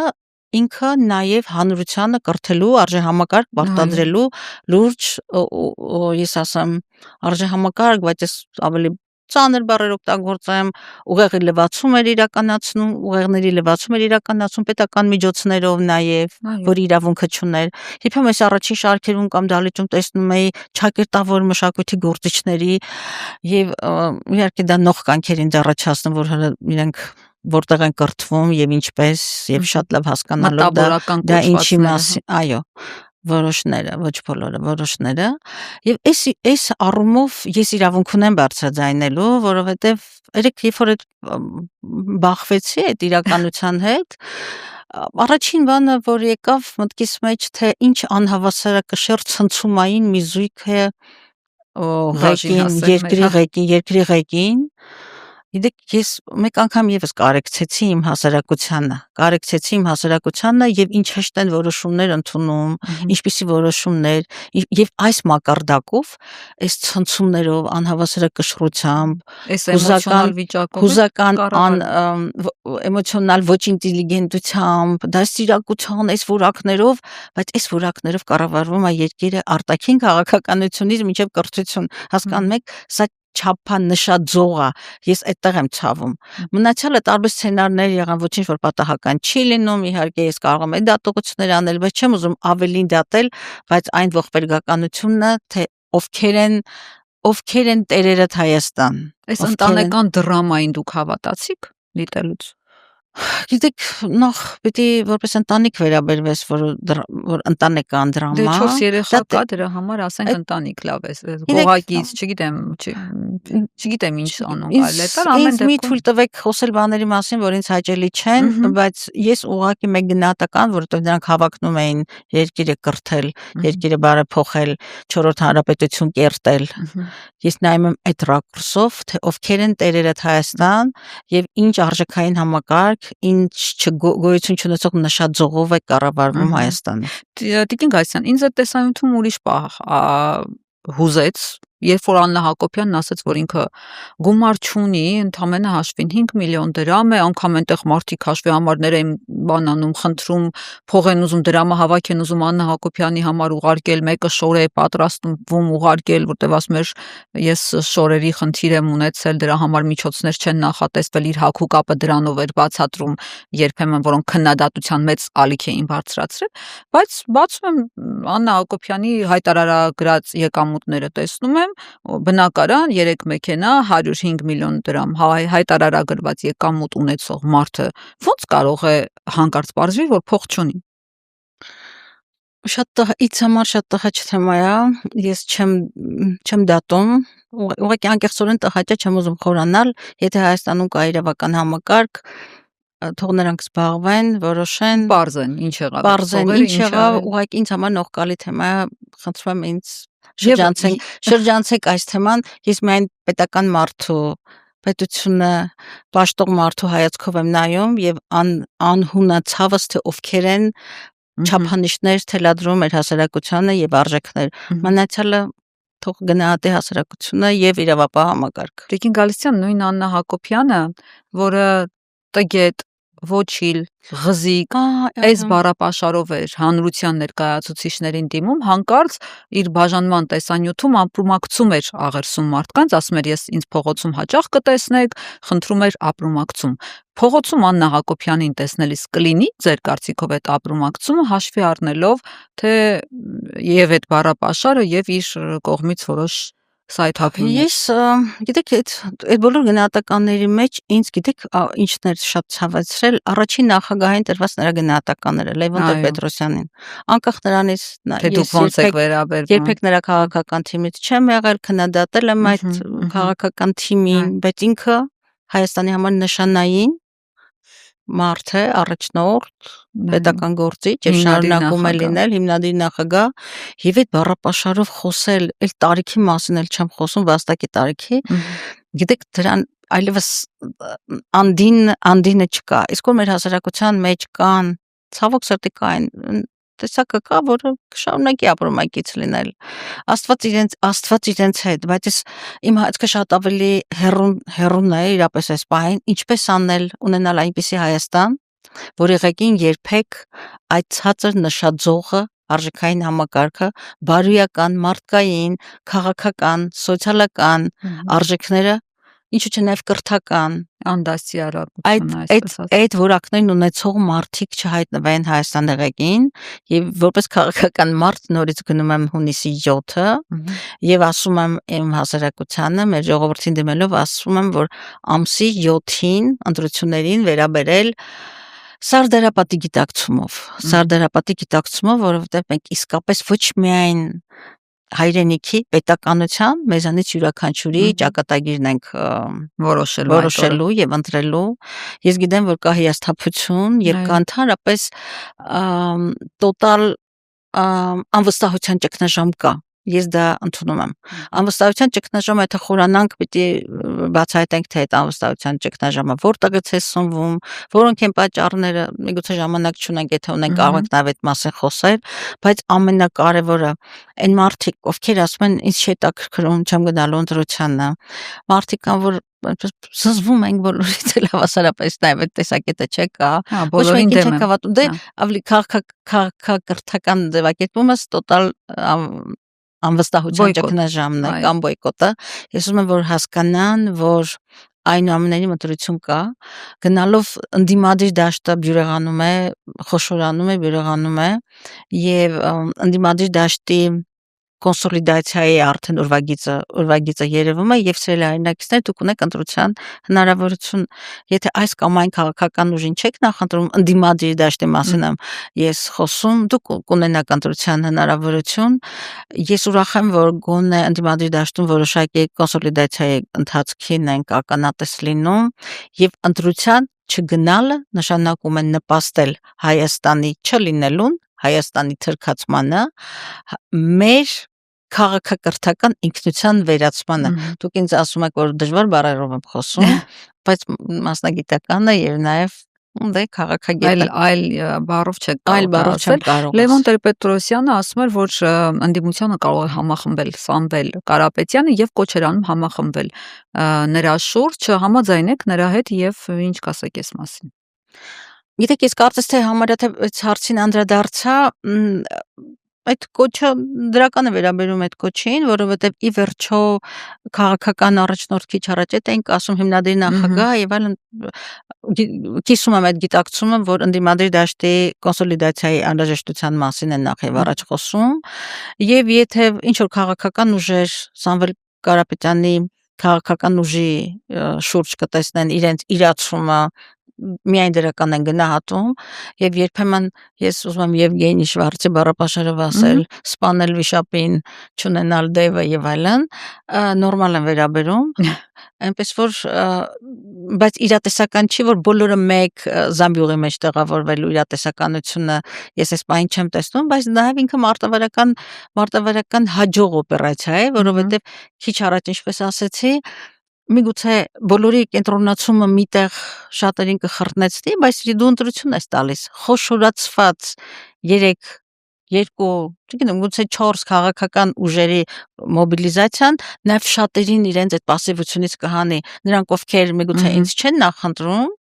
ինքը նաև հանրությանը կրթելու, արժեհամակարգ պարտադրելու լուրջ, ես ասեմ, արժեհամակարգ, բայց ես ավելի ծանր բառեր օգտագործեմ, ուղեղի լվացում էր իրականացնում, ուղեղների լվացում էր իրականացում պետական միջոցներով նաև, որ իրավունքը չուներ։ Երբեմն այս առաջին շարքերում կամ դահլիճում տեսնում էի ճակերտավոր մշակույթի գործիչների եւ իհարկե դա նողկանքերին առաջացնում, որ իրենք որտեղ են կրթվում եւ ինչպես եւ շատ լավ հասկանալով դա ինչի մասին, այո, որոշները, ոչ բոլորը, որոշները, եւ այս առումով ես իրավունք ունեմ բարձրաձայնելու, որովհետեւ երբ որ բախվեցի այդ իրականության հետ, առաջին բանը, որ եկավ մտքիս մեջ, թե ինչ անհավասարակշիռ ցնցումային մի զույգ է երկրի ղեկին, Գիտեք, ես մեկ անգամ եւս կարեկցեցի իմ հասարակությանը եւ ինչ հեշտ են որոշումներ ընդունում, ինչպիսի որոշումներ եւ այս մակարդակով, այս ցնցումներով, անհավասարակշռությամբ, հուզական էմոցիոնալ ոչ ինտելիգենտությամբ, դաստիարակության այս որակներով, բայց այս որակներով կառավարվում է երկիրը արտաքին քաղաքականությունից մինչեւ կրթություն, հասկանում եք, սա չափանշաձող է, ես այդտեղ եմ ցավում։ Մնացյալը տարբեր սցենարներ եղան, ոչինչ որ պատահական չի լինում, իհարկե ես կարող եմ այդ դատողություններ անել, բայց չեմ ուզում ավելին դատել, բայց այն ողբերգականությունը, թե ովքեր են տերերդ Հայաստան։ Այս ընտանեկան դրամային դուք հավատացիք դիտելուց։ Գիտեք, նախ պիտի որպես ընտանիք վերաբերվես, որ ընտանեկան դրամա։ Դե 4 երեխա կա, դրա համար ասենք ընտանիք լավ է, գողակից, չգիտեմ ինչ անուն այլ է, ամեն դեպքում։ Ինձ թույլ տվեք խոսել բաների մասին, որ ինձ հաճելի չեն, բայց ես ուղղակի մեկ գնահատական, որովհետև նրանք հավակնում էին երկիրը կրթել, երկիրը բարեփոխել, 4-րդ հանրապետություն կերտել։ Ես նայում եմ այդ ռակուրսով, թե ովքեր են տերերդ Հայաստան եւ ինչ արժեքային համակարգ, ինչ գոյություն չունեցող նշաձողով է կառավարվում Հայաստանը։ Տիկին Գասյան, ինձ այդ տեսանյութում ուրիշ պահ հուզեց, երբ որ Աննա Հակոբյանն ասաց, որ ինքը գումար չունի, ընդամենը հաշվին 5 միլիոն դրամ է, անգամ այնտեղ մարդիկ հաշվի համարներ են բանանում, խնդրում, փող են ուզում, դրամը հավաք են ուզում Աննա Հակոբյանի համար ուղարկել, մեկը շոր է պատրաստվում ուղարկել, որտեղ ասում էր, ես շորերի խնդիր եմ ունեցել, դրա համար միջոցներ չեն նախատեսվել, իր հագու կապը դրանով էր բացատրում, երբեմն որոնք քննադատության մեծ ալիք էին բարձրացրել, բայց բացում եմ Աննա Հակոբյանի հայտարարագրած եկամուտները տեսնում եմ, բնակարան, 3 մեքենա, 105 միլիոն դրամ հայտարարագրված եկամուտ ունեցող մարդը ո՞նց կարող է հանկարծ պարզվի, որ փող չունի։ Ինձ համար շատ տհաճ թեմա է, ես չեմ դատում, ուղղակի անկեղծորեն տհաճ է, չեմ ուզում խորանալ, եթե Հայաստանում կա իրավական համակարգ, թող նրանք զբաղվեն, որոշեն, պարզեն ինչ եղավ, ուղղակի ինձ համար նողկալի թեմա է, խնդրում եմ ինձ շրջանցեք այս թեման, ես միայն պետական մարդու, պետությունը պաշտող մարդու հայացքով եմ նայում եւ անհունացավս թե ովքեր են չափանիշներ թելադրում մեր հասարակությանը եւ արժեքներ։ Մնացյալը թող գնահատի հասարակությունը եւ իրավապահ համակարգ։ Տիկին Գալստյան, նույն Աննա Հակոբյանը, որը տգետ, ոչիլ, ղզիկ, այս բառապաշարով էր հանրության ներկայացուցիչներին դիմում, հանկարծ իր բաժանման տեսանյութում ապրումակցում էր աղերսում մարդկանց, ասում էր ես ինձ փողոցում հաճախ կտեսնեք, խնդրում էր ապրումակցում։ Փողոցում Աննա Հակոբյանին տեսնելիս կլինի ձեր կարծիքով այդ ապրումակցումը հաշվի առնելով, թե եւ այդ բառապաշարը եւ իր կողմից որոշ սայթափումներ։ Ես, գիտեք, այդ բոլոր գնահատականների մեջ ինձ գիտեք ինչն էր շատ ցավեցրել, առաջին նախագահային տրված նրա գնահատականները Լևոն Տեր-Պետրոսյանին։ Անկախ նրանից ես երբեք նրա քաղաքական թիմից չեմ եղել, քննադատել եմ այդ քաղաքական թիմին, բայց ինքը Հայաստանի համար նշանային մարդ է, առաջնորդ, պետական գործիչ եւ շարունակում է լինել հիմնադիր նախագահ եւ այդ բառապաշարով խոսել, այլ տարիքի մասին էլ չեմ խոսում, վաստակի տարիքի։ Գիտեք, դրան այլևս անդինը չկա։ Իսկ որ մեր հասարակության մեջ կան, ցավոք սրտի կային տեսակը կա, որը կշարունակի ապրումակից լինել։ Աստված իրենց հետ, բայց իմ հայացքը շատ ավելի հեռուն է իրապես այս պահին, ինչպես անել ունենալ այնպիսի Հայաստան, որի ղեկին երբեք այդ ցածր նշաձողը արժեքային համակարգը, բարոյական, մարդկային, քաղաքական, սոցիալական արժեքները ինչու՞ չէ նաև կրթական անդասիարակությունը, այսպես ասած։ այդ որակներն ունեցող մարդիկ չհայտնվեն Հայաստան ղեկին եւ որպես քաղաքական մարդ նորից գնում եմ հունիսի 7-ը եւ ասում եմ իմ հասարակությանը, մեր ժողովրդին դիմելով ասում եմ, որ ամսի 7-ին ընտրություններին վերաբերել Սարդարապետի գիտակցումով, որովհետև մենք իսկապես ոչ միայն հայրենիքի պետականության մեզանից յուրաքանչյուրի ճակատագիրն ենք որոշելու եւ ընտրելու։ Ես գիտեմ, որ կա հիասթափություն եւ կա ընդհանրապես տոտալ անվստահության ճգնաժամ կա։ Ես դա ընդունում եմ։ Անվստահության ճգնաժամը, եթե խորանանք, պիտի բացահայտենք, թե այդ անվստահության ճգնաժամը որտեղից է սնվում, որոնք են պատճառները, միգուցե ժամանակ չունենք, եթե ունենք կարող ենք նաև այդ մասին խոսել, բայց ամենակարևորը այն մարդիկ, ովքեր ասում են ինձ չի հետաքրքրում, չեմ գնալու ընտրությանը, մարդիկ կան, որ զզվում ենք բոլորից էլ հավասարապես նաև այդ տեսակետը չկա, ոչ մեկին չեք հավատում, դե ավելի քաղաքակրթական ձևակերպումս տոտալ անվստահության ճգնաժամն է կամ բոյկոտը։ Ես ուզում եմ, որ հասկանան, որ այնուամենայնիվ ընտրություն կա, գնալով ընդդիմադիր դաշտը բյուրեղանում է, խոշորանում է, բյուրեղանում է եւ ընդդիմադիր դաշտի կոնսոլիդացիայի արդեն ուրվագիծը երևում է եւ սիրելի հայրենակիցներ դուք ունեք ընտրության հնարավորություն, եթե այս կամ այն քաղաքական ուժին չեք նախընտրում, ընդդիմադիր դաշտի մասին եմ ես խոսում, դուք կունենաք ընտրության հնարավորություն։ Ես ուրախ եմ, որ գոնե ընդդիմադիր դաշտում որոշակի կոնսոլիդացիայի ընթացքին ենք ականատես լինում եւ ընտրության չգնալը նշանակում է նպաստել Հայաստանի չլինելուն, Հայաստանի թրքացմանը, մեր քաղաքակրթական ինքնության վերացմանը։ Դուք ինձ ասում եք, որ դժվար բառերով եմ խոսում, բայց մասնագիտական է եւ նաեւ դե քաղաքագետ այլ բառով չեք կարող։ Լևոն Տեր-Պետրոսյանը ասում էր, որ ընդդիմությանը կարող է համախմբել Սամվել Կարապետյանը եւ կոչ էր անում համախմբել նրա շուրջ, համաձայն եք նրա հետ եւ ինչ կասեք այս մասին։ Գիտեք, ես կարծես թե համարյա թե հարցին անդրադարձա, այդ կոչը դրական է վերաբերում այդ կոչին, որովհետև ի վերջո քաղաքական առաջնորդ քիչ առաջ էինք ասում հիմնադրի նախագահ եւ այլն կիսում եմ այդ գիտակցումը, որ ընդդիմադիր դաշտի կոնսոլիդացիայի անհրաժեշտության մասին են նախ եւ առաջ խոսում եւ եթե ինչ որ քաղաքական ուժեր Սամվել Կարապետյանի քաղաքական ուժի շուրջ կտեսնեն իրենց իրացումը միայն դրական են գնահատում եւ երբեմն ես ուզում եմ Եվգենի Շվարցի բառապաշարով ասել սպանել վիշապին չունենալ դևը եւ այլն նորմալ են վերաբերում այնպես որ բայց իրատեսական չի որ բոլորը մեկ զամբյուղի մեջ տեղավորվելու իրատեսականությունը ես այս բանը չեմ տեսնում բայց նաեւ ինքը մարտավարական հաջող օպերացիա է որովհետեւ քիչ առաջ ինչպես ասեցի միգուցե բոլորի կենտրոնացումը միտեղ շատերին կխրտնեցնի, բայց դու ընտրություն ես տալիս, խոշորացված 2, չգիտեմ, գուցե 4 քաղաքական ուժերի մոբիլիզացիան նաև շատերին իրենց այդ пассивությունից կհանի, նրանք ովքեր միգուցե ինձ չեն նախընտրում,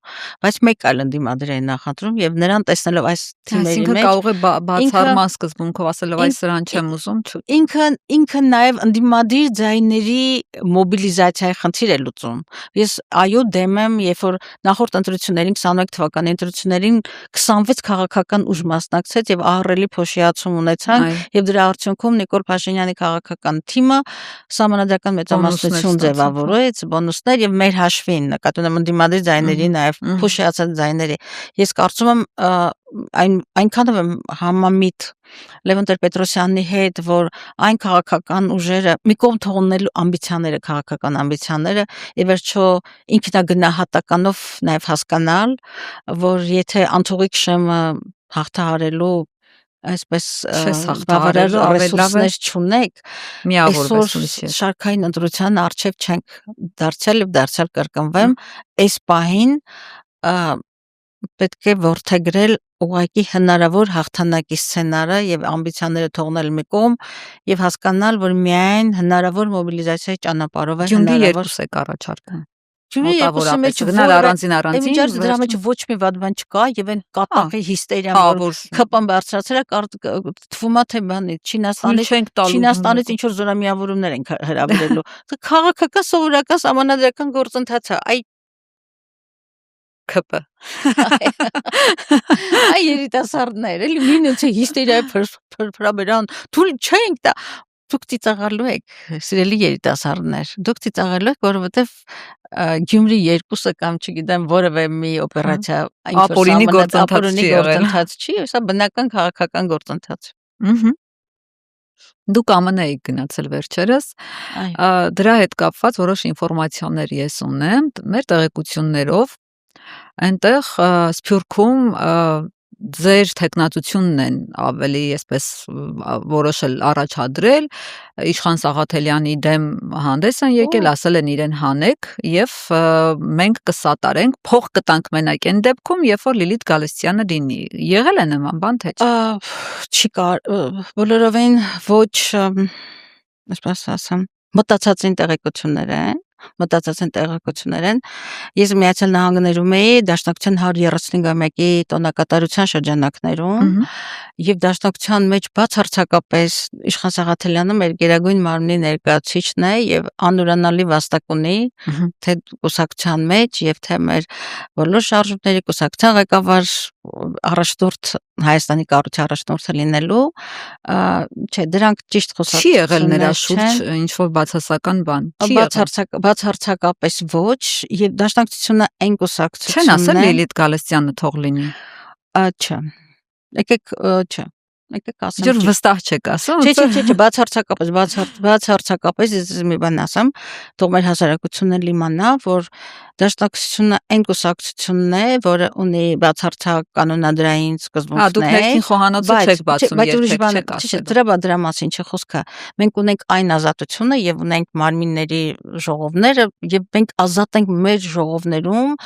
բայց մեկ այլ ընդդիմադիր են նախընտրում եւ նրան տեսնելով այս թիմերի մեջ կարող է բացառման սկզբունքով ասելով այս սրան չեմ ուզում, ինքը նաև ընդդիմադիր ձայների մոբիլիզացիայի խնդիր է լուծում։ Ես այո դեմ եմ, երբ որ նախորդ ընտրություններին 21 թվականի ընտրություններին 26 քաղաքական ուժ մասնակցեց եւ ահռելի փոշիացում ունեցան եւ դրա արդյունքում Նիկոլ Փաշինյանի քաղաքական թիմը համանadrական մեծամասնություն ձևավորեց, բոնուսներ եւ մեր հաշվին նկատի ունեմ ընդդիմադիր ձայների նաեւ փոշիացած ձայների։ Ես կարծում եմ այնքանով եմ համամիտ Լևոն Տեր-Պետրոսյանի հետ, որ այն քաղաքական ուժերը մի կողմ թողնելու ամբիցիաները, քաղաքական ամբիցիաները, ի վերջո ինքնագնահատականով նաև հասկանալ, որ եթե անթողիկ շեմը հաղթահարելու այսպես բավարար ռեսուրսներ չունեք, այսօր շարքային ընտրության առջև չենք դարձյալ եւ դարձյալ կրկնվեմ, այս պահին պետք է որդեգրել ուղղակի հնարավոր հաղթանակի սցենարը եւ ամբիցիաները թողնել մի կողմ եւ հասկանալ, որ միայն հնարավոր մոբիլիզացիայի ճանապարհով է հնարավոր է առաջարկել։ մոտավորապես գնալ առանձին Միջարց դրա մեջ ոչ մի վատ բան չկա եւ այն կատաղի հիստերիան որ քպան բարձրացրել թվում է թե բանի Չինաստանից ինչ որ զորամիավորումներ են հրավիրելու քաղաքական սովորական համանadrական գործընթաց է այ քպ այ երիտասարդներ էլի մինուցը հիստերիա փրփրաբերան թույլ չենք տա դուք ծիծաղալու եք սիրելի երիտասարդներ դուք ծիծաղալու եք որովհետեւ Գյումրի երկուսը կամ չգիտեմ որևէ մի օպերացիա ապօրինի գործընթաց չի սա բնական քաղաքական գործընթաց Դուք ԱՄՆ-ից գնացել վերջերս դրա հետ կապված որոշ ինֆորմացիաներ ես ունեմ մեր տեղեկություններով այնտեղ Սփյուռքում ձեր տեխնատությունն են ավելի այսպես որոշել առաջադրել Իշխան Սաղաթելյանի դեմ հանդես են եկել ասել են իրեն հանեք եւ մենք կսատարենք փող կտանք մենակ այն դեպքում երբ որ Լիլիթ Գալստյանը լինի եղել է նման բան թե չի բոլորովին ոչ այսպես ասեմ մտածածին տեղեկություններ են ես Միացյալ Նահանգներում էի Դաշնակցության 135-ի տոնակատարության շրջանակներում եւ Դաշնակցության մեջ բացարձակապես Իշխան Սաղաթելյանը մեր գերագույն մարմնի ներկայացուցիչն է եւ անուրանալի վաստակ ունի թե կուսակցության մեջ եւ թե մեր բոլոր շարժումների կուսակցության ղեկավար առաջնորդ Հայաստանի կառույցի առաջնորդը լինելու չէ դրանք ճիշտ խոսակցություններ չի եղել նրա շուրջ ինչ որ բացասական բան բացարձակապես ոչ եւ Դաշնակցությունը այն կուսակցությունն չեն ասել Լիլիթ Գալստյանը թող լինի չէ եկեք ասեմ Ջուր վստահ չեք ասում Չէ բացարձակապես ես մի բան ասեմ թող մեր հասարակությունը իմանա որ Դաշնակցությունը այն կուսակցությունն է որը ունի բացարձակ կանոնադրային սկզբունքներ դուք ներքին խոհանոցը չեք բացում երբեք չեք ասել դրա մասին չի խոսքը մենք ունենք այն ազատությունը եւ ունենք մարմինների ժողովները եւ մենք ազատ ենք մեր ժողովներում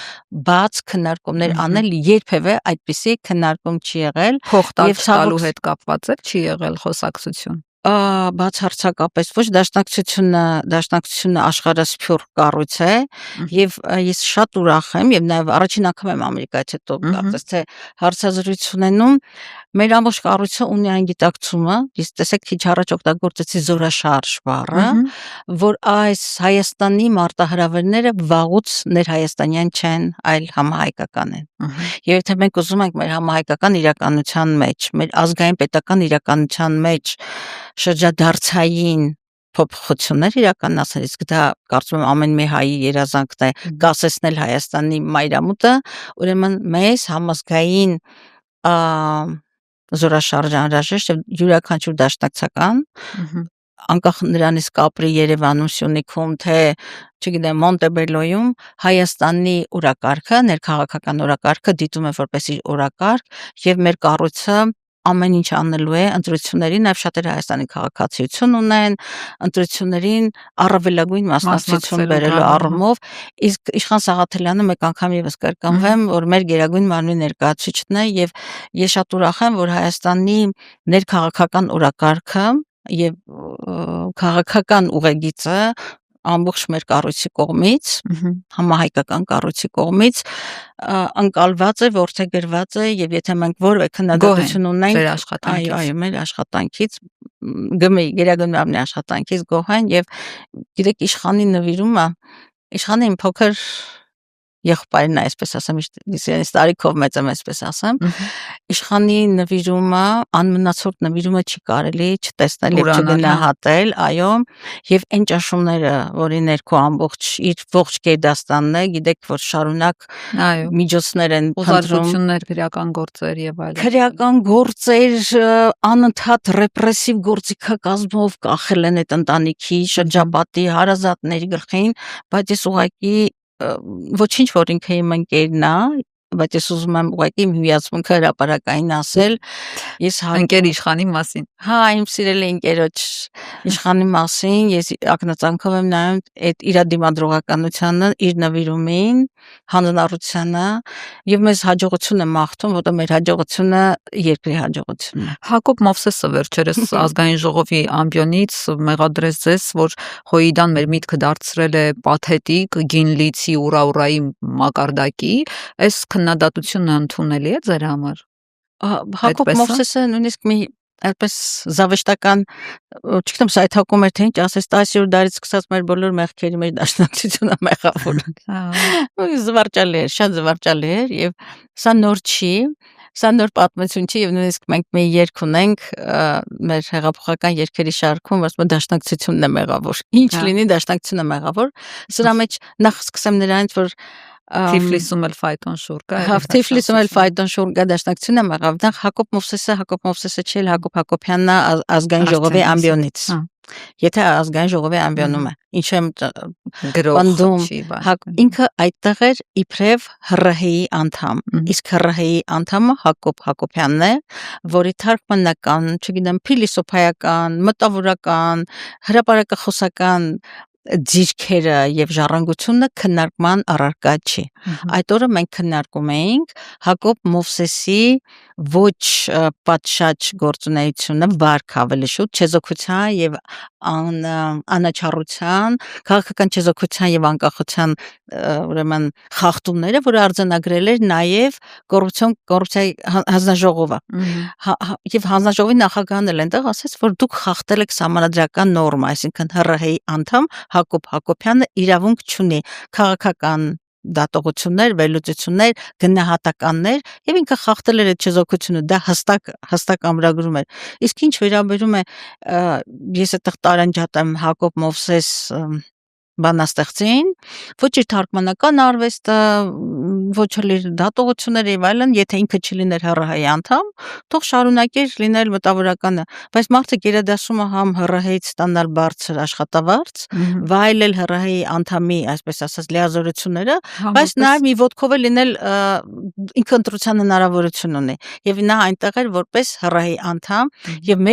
բաց քննարկումներ անել երբևէ այդպիսի քննարկում չի եղել փող տալու հետ կապված է չի եղել խոսակցություն բացարձակապես ոչ դաշնակցությունը աշխարհասփյուռ կառույց է եւ ես շատ ուրախ եմ եւ նաեւ առաջին անգամ եմ Ամերիկայից հետո կարծես թե հարցազրույց ունենում մեր ամբողջ կառույցը ունի այն գիտակցումը ես տեսեք քիչ առաջ օգտագործեցի զորաշարժ բառը որ այս Հայաստանի մարտահրավերները վաղուց ներհայաստանյան չեն այլ համահայկական են եւ եթե մենք ուզում ենք մեր համահայկական իրականության մեջ մեր ազգային պետական իրականության մեջ շրջադարձային փոփոխություններ իրականացնել, իսկ դա կարծում եմ ամեն մի հայի երազանքն է գասեցնել Հայաստանի մայրամուտը, ուրեմն մեզ համազգային զորաշարժ անհրաժեշտ եւ յուրաքանչյուր դաշնակցական անկախ նրանից կապրի Երևանում, Սյունիքում, թե չգիտեմ Մոնտեբելոյում Հայաստանի օրակարգը, ներքաղաքական օրակարգը դիտում է որպես իր օրակարգ եւ մեր կառույցը ամեն ինչ անելու է ընտրություններին, նաև շատերը Հայաստանի քաղաքացիություն ունեն, ընտրություններին առավելագույն մասնակցություն բերելու առումով, իսկ Իշխան Սաղաթելյանը մեկ անգամ եւս կրկնվեմ, որ մեր գերագույն մարմնի ներկայացուցիչն է եւ ես շատ ուրախ եմ, որ Հայաստանի ներքաղաքական օրակարգը եւ քաղաքական ուղեգիծը ամբողջ մեր կառույցի կողմից, համահայկական կառույցի կողմից անկալված է, որդեգրված է եւ եթե մենք որևէ քննադատություն ունենք, այո, մեր աշխատանքից գերագույն մարմնի աշխատանքից գոհ են եւ գիտեք իշխանի նվիրումը, իշխանը իմ փոքր եղբայրն է, այսպես ասեմ, ես տարիքով մեծ եմ, այսպես ասեմ, իշխանի նվիրումը, անմնացորդ նվիրումը չի կարելի չտեսնել եւ չգնահատել, այո, եւ այն ճաշումները, որի ներքո ամբողջ իր ողջ գերդաստանն է, գիտեք, որ շարունակ միջոցներ են փնտրումներ, քրեական գործեր եւ այլն։ Քրեական գործեր, անընդհատ ռեպրեսիվ գործիքակազմով կախել են այդ ընտանիքի շրջապատի հարազատների գլխին, բայց ես ուղղակի ոչինչ որ ինքը իմ ընկերն է բայց ես ուզում եմ ուղղակի իմ հյուրասմունքը հրապարակային ասել, ես Ընկեր իշխանի մասին։ հա, իմ սիրելի ընկերոջ իշխանի մասին, ես ակնածանքով եմ նայում այդ իր դիմադրողականությանը, իր նվիրումին, հանրարությանը եւ մեզ հաջողություն եմ մաղթում, որտեղ մեր հաջողությունը երկրի հաջողությունն է։ Հակոբ Մովսեսը վերջերս ազգային ժողովի ամբիոնից մեղադրեց ձեզ, որ Հոիդան մեր միտքը դարձրել է պաթետիկ, գինլիցի ուրաուրայի մակարդակի, այս քննադատությունը ընդունելի է ձեր համար։ Հակոբ Մովսեսը նույնիսկ մի այդպես զավեշտական, չգիտեմ, սայթակում էր թե ինչ, ասես 10-րդ դարից սկսած մեր բոլոր մեղքերի մեր դաշնակցությունը մեղավոր։ Զվարճալի էր, շատ զվարճալի էր եւ սա նոր չի, սա նոր պատմություն չի եւ նույնիսկ մենք մի երգ ունենք մեր հեղափոխական երգերի շարքում, որ դաշնակցությունն է մեղավոր։ Ինչ լինի, դաշնակցությունը մեղավոր։ Սրա մեջ նախ սկսեմ նրանից, որ Թիֆլիսում էլ ֆայտոն շուր կա։ Հա, Թիֆլիսում էլ ֆայտոն շուր կա, դաշնակցությունը մեղավ։ Նախ Հակոբ Մովսեսը չէ, Հակոբ Հակոբյանն է ազգային ժողովի ամբիոնից։ Եթե ազգային ժողովի ամբիոնում է, ինչ եմ գրոհում, ինքը այդտեղ էր իբրև ՀՌՀ-ի անդամ, իսկ ՀՌՀ-ի անդամը Հակոբ Հակոբյանն է, որի թարգմանական, չգիտեմ, փիլիսոփայական, մտավորական, հրապարակախոսական ձիրքերը եւ ժառանգությունը քննարկման առարկա չի։ Այդ օրը մենք քննարկում էինք Հակոբ Մովսեսի ոչ պատշաճ գործունեությունը, վարք ավելի շուտ չեզոքության եւ անաչառության, քաղաքական չեզոքության եւ անկախության ուրեմն խախտումները, որը արձանագրել էր նաեւ կոռուպցիայի հանձնաժողովը։ Եվ հանձնաժողովի նախագահն էլ այնտեղ ասաց, որ դուք խախտել եք սահմանադրական նորմա, այսինքն ՀՌՀ-ի անդամ Հակոբ Հակոբյանը իրավունք չունի քաղաքական դատողություններ, վերլուծություններ, գնահատականներ եւ ինքը խախտել էր այդ չեզոքությունը, դա հստակ ամրագրում էր։ Իսկ ինչ վերաբերում է ես այդտեղ տարանջատեմ Հակոբ Մովսես բանաստեղծին, ոչ իր թարգմանական արվեստը, ոչ էլ իր դատողությունները եւ այլն, եթե ինքը չլիներ ՀՌՀ-ի անդամ, թող շարունակեր լինել մտավորականը, բայց մարդը գերադասում է համ ՀՌՀ-ից ստանալ բարձր աշխատավարձ, վայելել ՀՌՀ-ի անդամի, այսպես ասած, լիազորությունները, բայց նաեւ մի ոտքով լինել ինքը ընտրության հնարավորություն ունի։ Եվ նա այնտեղ էր որպես ՀՌՀ-ի անդամ եւ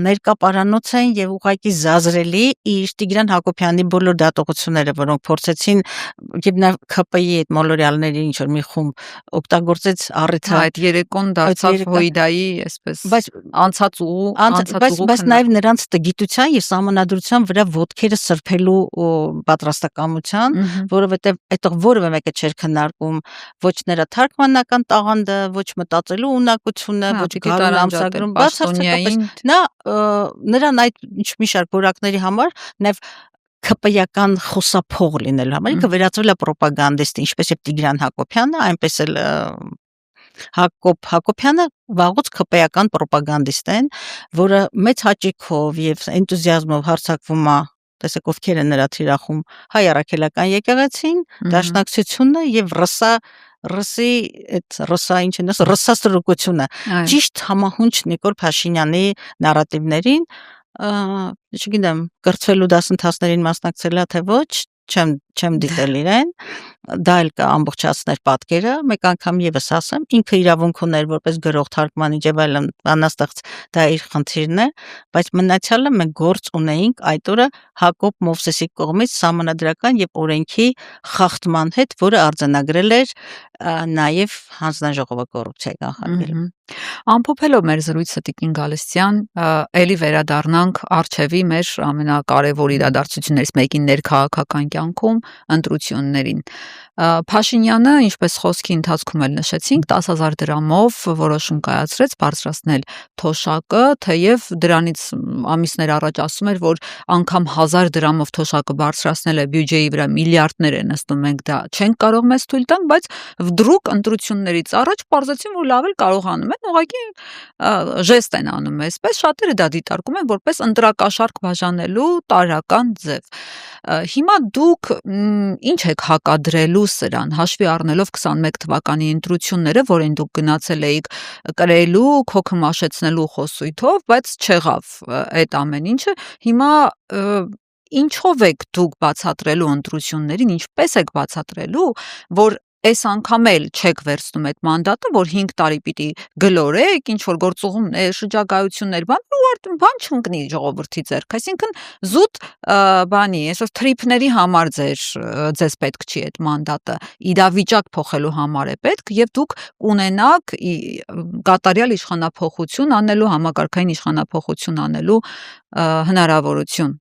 մերկապարանոց են եւ ուղղակի զազրելի իր Տիգրան Հակոբյանի բոլոր դատողությունները, որոնք փորձեցին եւ նա ՔՊ-ի այդ մոլորյալների ինչ որ մի խումբ օգտագործեց առիթը այդ երեկոն դարձավ Հոիդայի, այսպես անցած բայց նաեւ նրանց տգիտության եւ սահմանադրության վրա ոտքերը սրբելու պատրաստակամության, որովհետեւ այդտեղ որևէ մեկը չէր քննարկում ոչ նրա թարգմանական տաղանդը, ոչ մտածելու ունակությունը, ոչ գարուն ամսագրում, բացարձակապես նա նրան այդ ինչ մի շարք որակների համար նաև ՔՊ-ական խոսափող լինելու համար ինքը վերածվել է պրոպագանդիստի, ինչպես եւ Տիգրան Հակոբյանը, այնպես էլ Հակոբ Հակոբյանը վաղուց ՔՊ-ական պրոպագանդիստ են, որը մեծ հաճույքով եւ էնտուզիազմով հարձակվում է, տեսեք ովքեր են նրա թիրախում, հայ առաքելական եկեղեցին, դաշնակցությունը եւ ռսի այդ ռսա ինչ են ասում, ռսաստրուկությունը ճիշտ համահունչ Նիկոլ Փաշինյանի նարատիվներին, չգիտեմ, կրթվելու դասընթացներին մասնակցելա թե ոչ, չեմ դիտել իրեն, դա էլ կա ամբողջացներ պատկերը, մեկ անգամ եւս ասեմ, ինքը իրավունք ուներ որպես գրող, թարգմանիչ եւ այլն, բանաստեղծ, դա իր խնդիրն է, բայց մնացյալը մենք գործ ունեինք այդ օրը Հակոբ Մովսեսի կողմից սահմանադրական եւ օրենքի խախտման հետ, որը արձանագրել էր նաեւ հանձնաժողովը կոռուպցիայի կանխարգելում։ Ամփոփելով մեր զրույցը Տիկին Գալստյան, ելի վերադառնանք արչեւի մեր ամենակարևոր իրադարձություններից մեկին ներքաղաքական կյանքում ընտրություններին։ Փաշինյանը, ինչպես խոսքի ընթացքում էլ նշեցինք, 10,000 դրամով որոշում կայացրեց բարձրացնել թոշակը, թեև դրանից ամիսներ առաջ ասում էր, որ անգամ 1000 դրամով թոշակը բարձրացնել է բյուջեի վրա միլիարդներ են նստում, մենք դա չենք կարող մեզ թույլ տանք, բայց վդրուկ ընտրություններից առաջ պարզեցին, որ լավ էլ կարողանում են, ուղղակի ժեստ են անում այսպես, շատերը դա դիտարկում են որպես ընտրակաշառք բաժանելու տարրական ձև։ Հիմա դուք ինչ եք հակադրելու սրան, հաշվի առնելով 21 թվականի ընտրությունները, որին դուք գնացել էիք կրելու, քոքը մաշեցնելու խոսույթով, բայց չեղավ այդ ամեն ինչը, հիմա ինչով եք դուք բացատրելու ընտրություններին, ինչպես եք բացատրելու, որ այս անգամ էլ չեք վերցնում այդ մանդատը, որ 5 տարի պիտի գլորեք, ինչ որ գործուղումներ, շրջագայություններ, բան չընկնի ժողովրդի ձեռք։ Այսինքն զուտ բանի, այսօր թրիփների համար ձեզ պետք չի այդ մանդատը, իրավիճակ փոխելու համար է պետք, եւ դուք կունենաք կատարյալ իշխանափոխություն անելու, համակարգային իշխանափոխություն անելու հնարավորություն։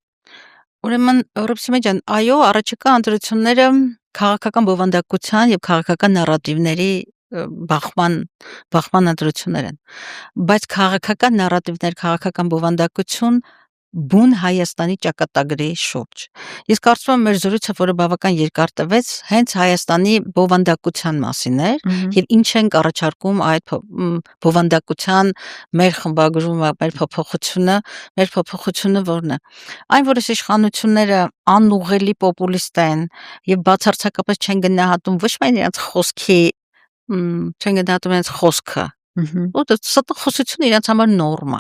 Ուրեմն Ռոբսիմե ջան, այո, առաջիկա ընտրությունները քաղաքական բովանդակության եւ քաղաքական նարատիվների բախման ընտրություններ են, բայց քաղաքական նարատիվներ, քաղաքական բովանդակություն բուն Հայաստանի ճակատագրի շուրջ։ Ես կարծում եմ մեր զրույցը, որը բավական երկար տվեց, հենց Հայաստանի բովանդակության մասին էր եւ ինչ ենք առաջարկում այդ բովանդակության մեր խմբագրումը, մեր փոփոխությունը որն է։ Այն, որ այս իշխանությունները անուղղելի պոպուլիստ են եւ բացարձակապես չեն գնահատում ոչ միայն իրենց խոսքի, չեն գնահատում իրենց խոսքը, Ո՞ւտը ստախոսությունը իրենց համար նորմա,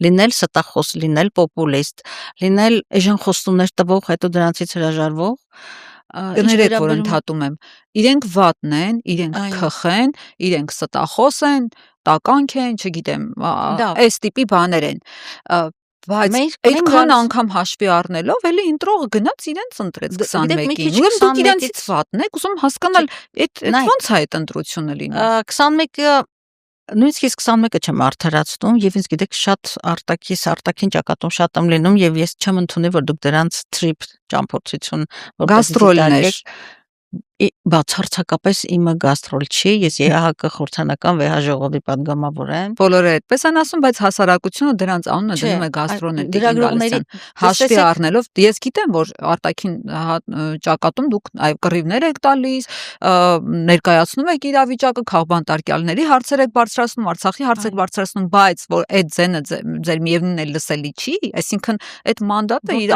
լինել ստախոս, լինել պոպուլիստ, լինել էժան խոստումներ տվող, հետո դրանցից հրաժարվող, կներեք, որ ընդհատում եմ, իրենք վատն են, իրենք քխ են, իրենք ստախոս են, տականք են, չգիտեմ, այս տիպի բաներ են, բայց այդքան անգամ հաշվի առնելով, էլի ընտրողը գնաց իրենց ընտրեց 21-ին, ուրեմն դուք իրենցից վատն եք, ուզում հասկանալ, ոնց է այդ ընտրությունը լինում։ 21-ը նույնիսկ 21-ը չեմ արդարացնում եւ ինձ գիտեք շատ արտաքին ճակատում շատ եմ լինում եւ ես չեմ ընդունի որ դուք դրանց trip ճամփորդություն գաստրոլներ բացարձակապես իմը գաստրոլ չի, ես ԵԱՀԿ խորհրդանական վեհաժողովի падգամավոր եմ։ Բոլորը այդպես են ասում, բայց հասարակությունը դրանց անունը դնում է գաստրոներ դրագրողների հաշվի առնելով, ես գիտեմ, որ արտաքին ճակատում դուք այո կռիվներ եք տալիս, ներկայացնում եք իրավիճակը, քաղբանտարկյալների հարցեր եք բարձրացնում, Արցախի հարց եք բարձրացնում, բայց որ այդ ձենը ձեր միևնույնն է լսելի չի, այսինքն այդ մանդատը իր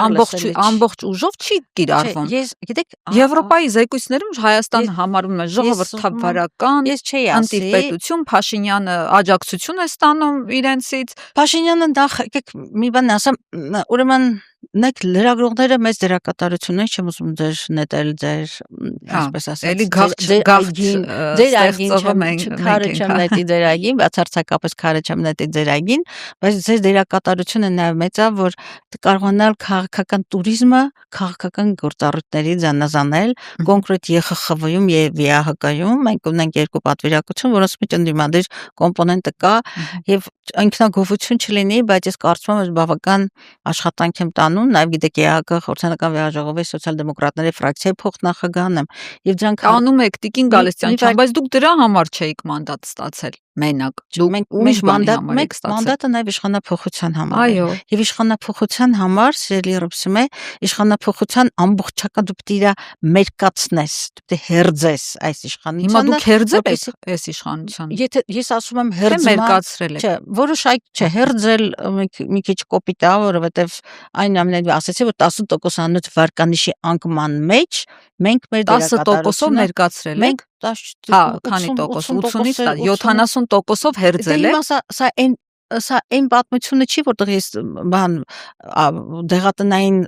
ամբողջ ուժով չի կիրառվում։ Ես գիտեք Եվրոպայի զեկույցներում Հայաստանը համարվում է ժողովրդավարական, անտիպետություն, Փաշինյանը աջակցություն է ստանում իրենցից։ Փաշինյանը նախ եկեք մի բան ասեմ, ուրեմն Նեք լրագրողները մեծ դերակատարություն են, չեմ ուզում ձեր նետել ձեր, այսպես ասած, էլի ձեր այգին քարը չեմ նետի ձեր այգին, բացարձակապես քարը չեմ նետի ձեր այգին, բայց ձեր դերակատարությունը նաև մեծ է, որ կարողանալ քաղաքական туриզմը քաղաքական գործառույթների զանազանել, կոնկրետ ԵԽԽՎ-ում եւ ԵԱՀԿ-ում մենք ունենք երկու պատվիրակություն, որոնց մեջ ընդդիմադիր կոմպոնենտը կա եւ ինքնագովություն չլինի, բայց ես կարծում եմ, որ բավական աշխատանք եմ տանում, նաև գիտեք ԵԱՀԿ խորհրդանական վեհաժողովի սոցիալ-դեմոկրատների ֆրակցիայի փոխնախագահն եմ եւ դրանք անում եք Տիկին Գալստյան, բայց դուք դրա համար չէիք մանդատ ստացել մենակ մենք մանդատը նաև իշխանափոխության համար է եւ իշխանափոխության համար սիրելի Ռոբսիմե իշխանափոխության ամբողջական դու պետք է մերկացնես դու պետք է հերձես այս իշխանությանը հիմա դուք հերձել եք այս իշխանությանը եթե ես ասում եմ հերձման մերկացրել եք չէ որոշայք չէ հերձել մի քիչ կոպիտ է որովհետեւ այն ամենը ասեցի որ 10% անոց վարկանիշի անկման մեջ մենք մեր 10%-ով մերկացրել ենք քանի տոկոս 80-ից 70%-ով հերձել եք սա այն պատմությունը չի որտեղ ես բան դեղատնային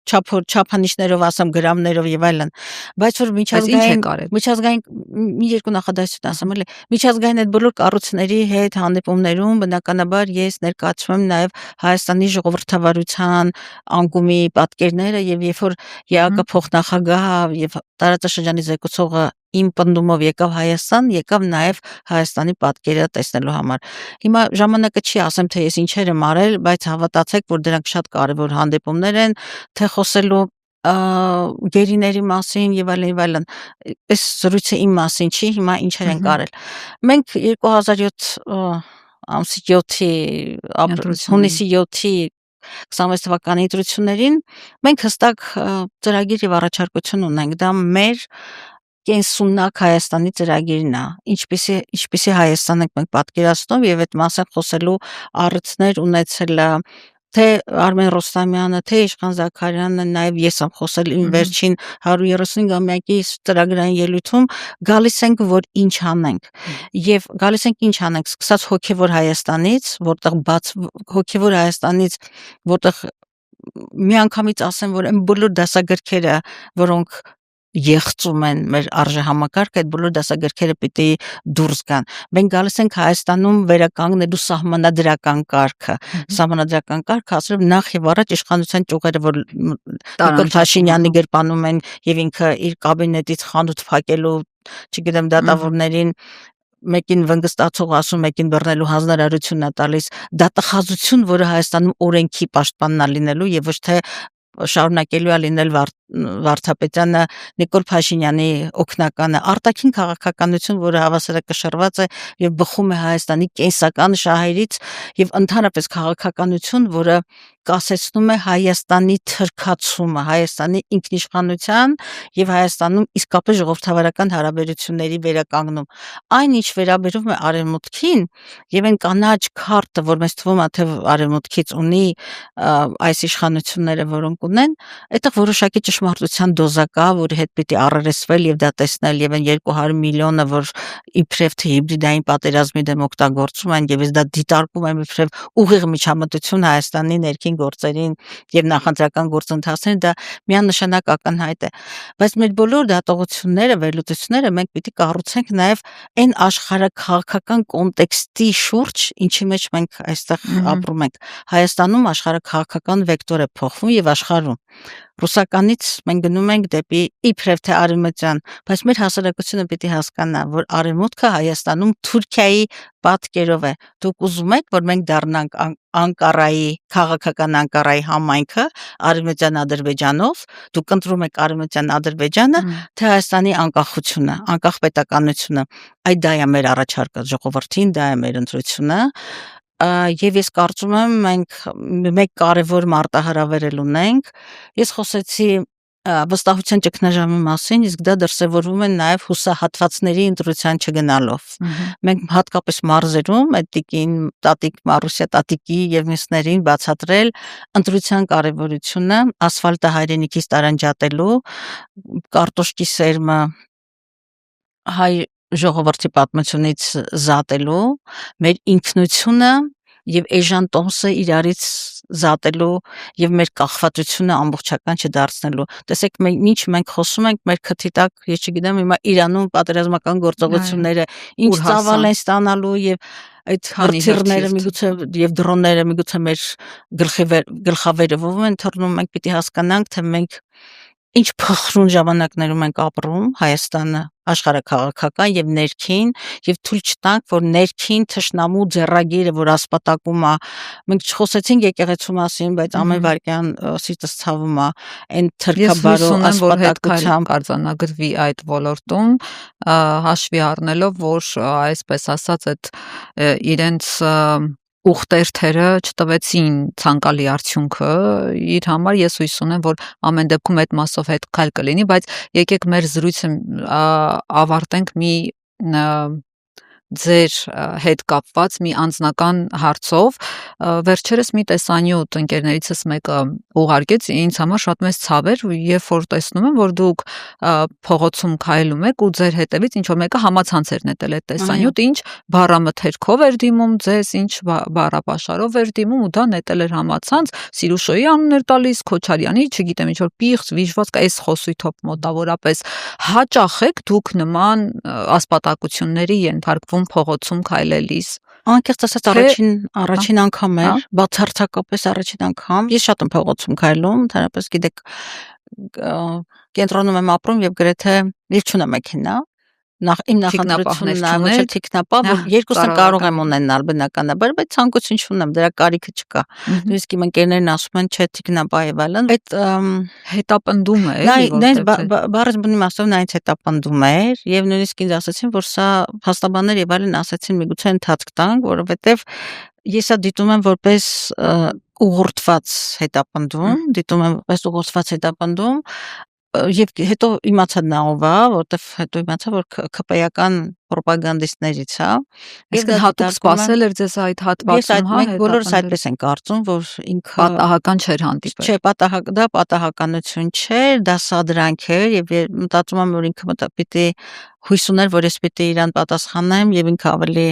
չափանիշներով ասեմ գրամներով եւ այլն բայց որ միջազգային մի երկու նախադասություն ասեմ էլի միջազգային այդ բոլոր կառույցների հետ հանդիպումներում բնականաբար ես ներկայացնում եմ նաեւ Հայաստանի ժողովրդավարության անկումի պատկերները եւ երբ որ ԵԱՀԿ փոխնախագահ եւ տարածաշրջանի զեկուցողը իմ պնդումով եկավ Հայաստան, եկավ նաև Հայաստանի պատկերը տեսնելու համար։ Հիմա ժամանակը չի ասեմ, թե ես ինչեր եմ արել, բայց հավատացեք, որ դրանք շատ կարևոր հանդիպումներ են, թե խոսելու գերիների մասին եւ այլն։ Այս զրույցը իմ մասին չի, հիմա ինչեր ենք արել։ Մենք 2007 ամսի 7-ի հունիսի 7-ի 26 թվականի ընտրություններին մենք հստակ ծրագիր եւ առաջարկություն ունենք։ Դա մեր կենսունակ Հայաստանի ծրագիրն է, ինչպեսի Հայաստան ենք մենք պատկերացնում եւ այդ մասը խոսելու առիթներ ունեցել թե Արմեն Ռոստամյանը, թե Իշխան Զաքարյանը, նաև ես եմ խոսել իմ վերջին 135-ամյակի ծրագրային ելույթում, գալիս ենք, որ ինչ անենք։ Եվ գալիս ենք ինչ անենք, սկսած հոգևոր Հայաստանից, որտեղ միանգամից ասեմ, որ այն բոլոր դասագրքերը, որոնք եղծում են մեր արժեհամակարգը, այդ բոլոր դասագրքերը պիտի դուրս գան։ Մենք գալիս ենք Հայաստանում վերականգնելու սահմանադրական կարգը։ Սահմանադրական կարգը ասելով նախ եւ առաջ իշխանության ճյուղերը, որ Նիկոլ Փաշինյանի գրպանում են եւ ինքը իր կաբինետից խանութ փակելու, չգիտեմ, դատավորներին մեկին վնգստացող ասում, մեկին բռնելու հանձնարարություն է տալիս, դատախազություն, որը Հայաստանում օրենքի պաշտպանն է լինելու եւ ոչ թե շարունակելու է լինել Վարդապետյանը Նիկոլ Փաշինյանի օգնականը, արտաքին քաղաքականություն, որը հավասարակշռված է եւ բխում է Հայաստանի կենսական շահերից եւ ընդհանրապես քաղաքականություն, որը կասեցնում է Հայաստանի թրքացումը, Հայաստանի ինքնիշխանության եւ Հայաստանում իսկապես ժողովրդավարական հարաբերությունների վերականգնում։ Այն ինչ վերաբերում է Արևմուտքին եւ այն կանաչ քարտը, որ մեզ թվում է թե Արևմուտքից ունի այս իշխանությունները, որոնք ունեն, այդտեղ որոշակի ճշմարտության դոզա կա, որի հետ պիտի առերեսվել եւ դա տեսնել եւ այն 200 միլիոնը, որ իբրև թե հիբրիդային պատերազմի դեմ օգտագործում են եւ ես դա դիտարկում եմ իբրև ուղիղ միջամտություն Հայաստանի ներքին գործերին եւ նախընտրական գործընթացներին, դա միանշանակ ակնհայտ է, բայց մեր բոլոր դատողությունները, վերլուծությունները մենք պիտի կառուցենք նաեւ այն աշխարհաքաղաքական կոնտեքստի շուրջ, ինչի մեջ մենք այստեղ ապրում ենք։ Հայաստանում աշխարհաքաղաքական վեկտոր է փոխվում եւ աշխարհում ռուսականից մենք գնում ենք դեպի իբրև թե արևմտյան, բայց մեր հասարակությունը պիտի հասկանա, որ արևմուտքը Հայաստանում Թուրքիայի պատկերով է։ Դուք ուզում եք, որ մենք դառնանք Անկարայի, քաղաքական Անկարայի համայնքը արևմտյան Ադրբեջանով, դուք ընտրում եք արևմտյան Ադրբեջանը, թե Հայաստանի անկախությունը, անկախ պետականությունը։ Այդ դա է մեր առաջարկը ժողովրդին, դա է մեր ընտրությունը։ Եվ ես կարծում եմ մենք մեկ կարևոր մարտահրավեր ունենք։ Ես խոսեցի վստահության ճգնաժամի մասին, իսկ դա դրսևորվում է նաև հուսահատվածների ընտրության չգնալով։ Մենք հատկապես մարզերում այդ տատիկ Մարուսյա տատիկի եւ մյուսներին բացատրել ընտրության կարևորությունը, ասֆալտը հայրենիքից տարանջատելու, կարտոշկի սերմը հայ ժողովրդի պատմությունից զատելու, մեր ինքնությունը եւ Էժան Տոմսը իրարից զատելու եւ մեր կախվածությունը ամբողջական չդարձնելու։ Տեսեք, ինչ մենք խոսում ենք, մեր քթի տակ, ես չգիտեմ, հիմա Իրանում պատերազմական գործողությունները ինչ ծավալ են ստանալու եւ այդ հրթիռները միգուցե եւ դրոնները միգուցե մեր գլխավերևով են թռնում, մենք պիտի հասկանանք, թե մենք ինչ փխրուն ժամանակներում ենք ապրում, Հայաստանը աշխարհաքաղաքական եւ ներքին, եւ թույլ չտանք, որ ներքին թշնամու ձեռագիրը, որ ասպատակում է, մենք չխոսեցինք եկեղեցու մասին, բայց ամեն վարքյան սիրտս ցավում է այն թրքաբարո ասպատակությամբ արձանագրվի այդ ոլորտում, հաշվի առնելով, որ այսպես ասած այդ իրենց ուխտերթերը չտվեցին ցանկալի արդյունքը իր համար, ես հույս ունեմ, որ ամեն դեպքում այդ մասով հետ քայլ կլինի, բայց եկեք մեր զրույցը ավարտենք մի ձեր հետ կապված մի անձնական հարցով։ Վերջերս մի տեսանյութ ընկերներիցս մեկը ուղարկեց, ինձ համար շատ մեծ ցավ էր, երբ որ տեսնում եմ, որ դուք փողոցում քայլում եք ու ձեր հետևից ինչ որ մեկը համացանց էր նետել այդ տեսանյութը, ինչ բառամթերքով էր դիմում ձեզ, ինչ բառապաշարով էր դիմում ու դա նետել էր համացանց, Սիրուշոյի անուն էր տալիս, Քոչարյանի, չգիտեմ, ինչ որ պիղծ, վիժված այս խոսույթով մոտավորապես հաճախ եք դուք նման ասպատակությունների ենթարկվում փողոցում քայլելիս։ Անկեղծ ասած առաջին անգամ էր, բացարձակապես առաջին անգամ։ Ես շատ եմ փողոցում քայլում, ընդհանրապես գիտեք, կենտրոնում եմ ապրում եւ գրեթե ես չունեմ մեքենա։ Իմ նախընտրությունն է թիկնապահ, որ երկուսը կարող եմ ունենալ բնականաբար, բայց ցանկություն չունեմ, դրա կարիքը չկա։ Նույնիսկ իմ ընկերներն ասում են, չէ, թիկնապահ եւ այլն։ Այդ հետապնդում է, բառը բնի մասով նա ինձ հետապնդում էր եւ նույնիսկ ինձ ասացին, որ սա փաստաբաններ եւ այլն ասացին, միգուցե ընթացք տանք, որովհետեւ ես սա դիտում եմ որպես ուղղորդված հետապնդում, Եվ հետո իմացա նա ով է, որտեվ հետո իմացա, որ ԿՊ-ական պրոպագանդիստներից է։ Իսկ հատուկ սպասել էր ձեզ այդ հատվածում, մենք բոլորս այդպես ենք կարծում, որ ինքը պատահական չէր հանդիպել։ Չէ, դա պատահականություն չէր, դա սադրանք էր եւ մտածում եմ, որ ինքը պիտի հույս ուներ, որ ես պիտի իրան պատասխանեմ եւ ինքը ավելի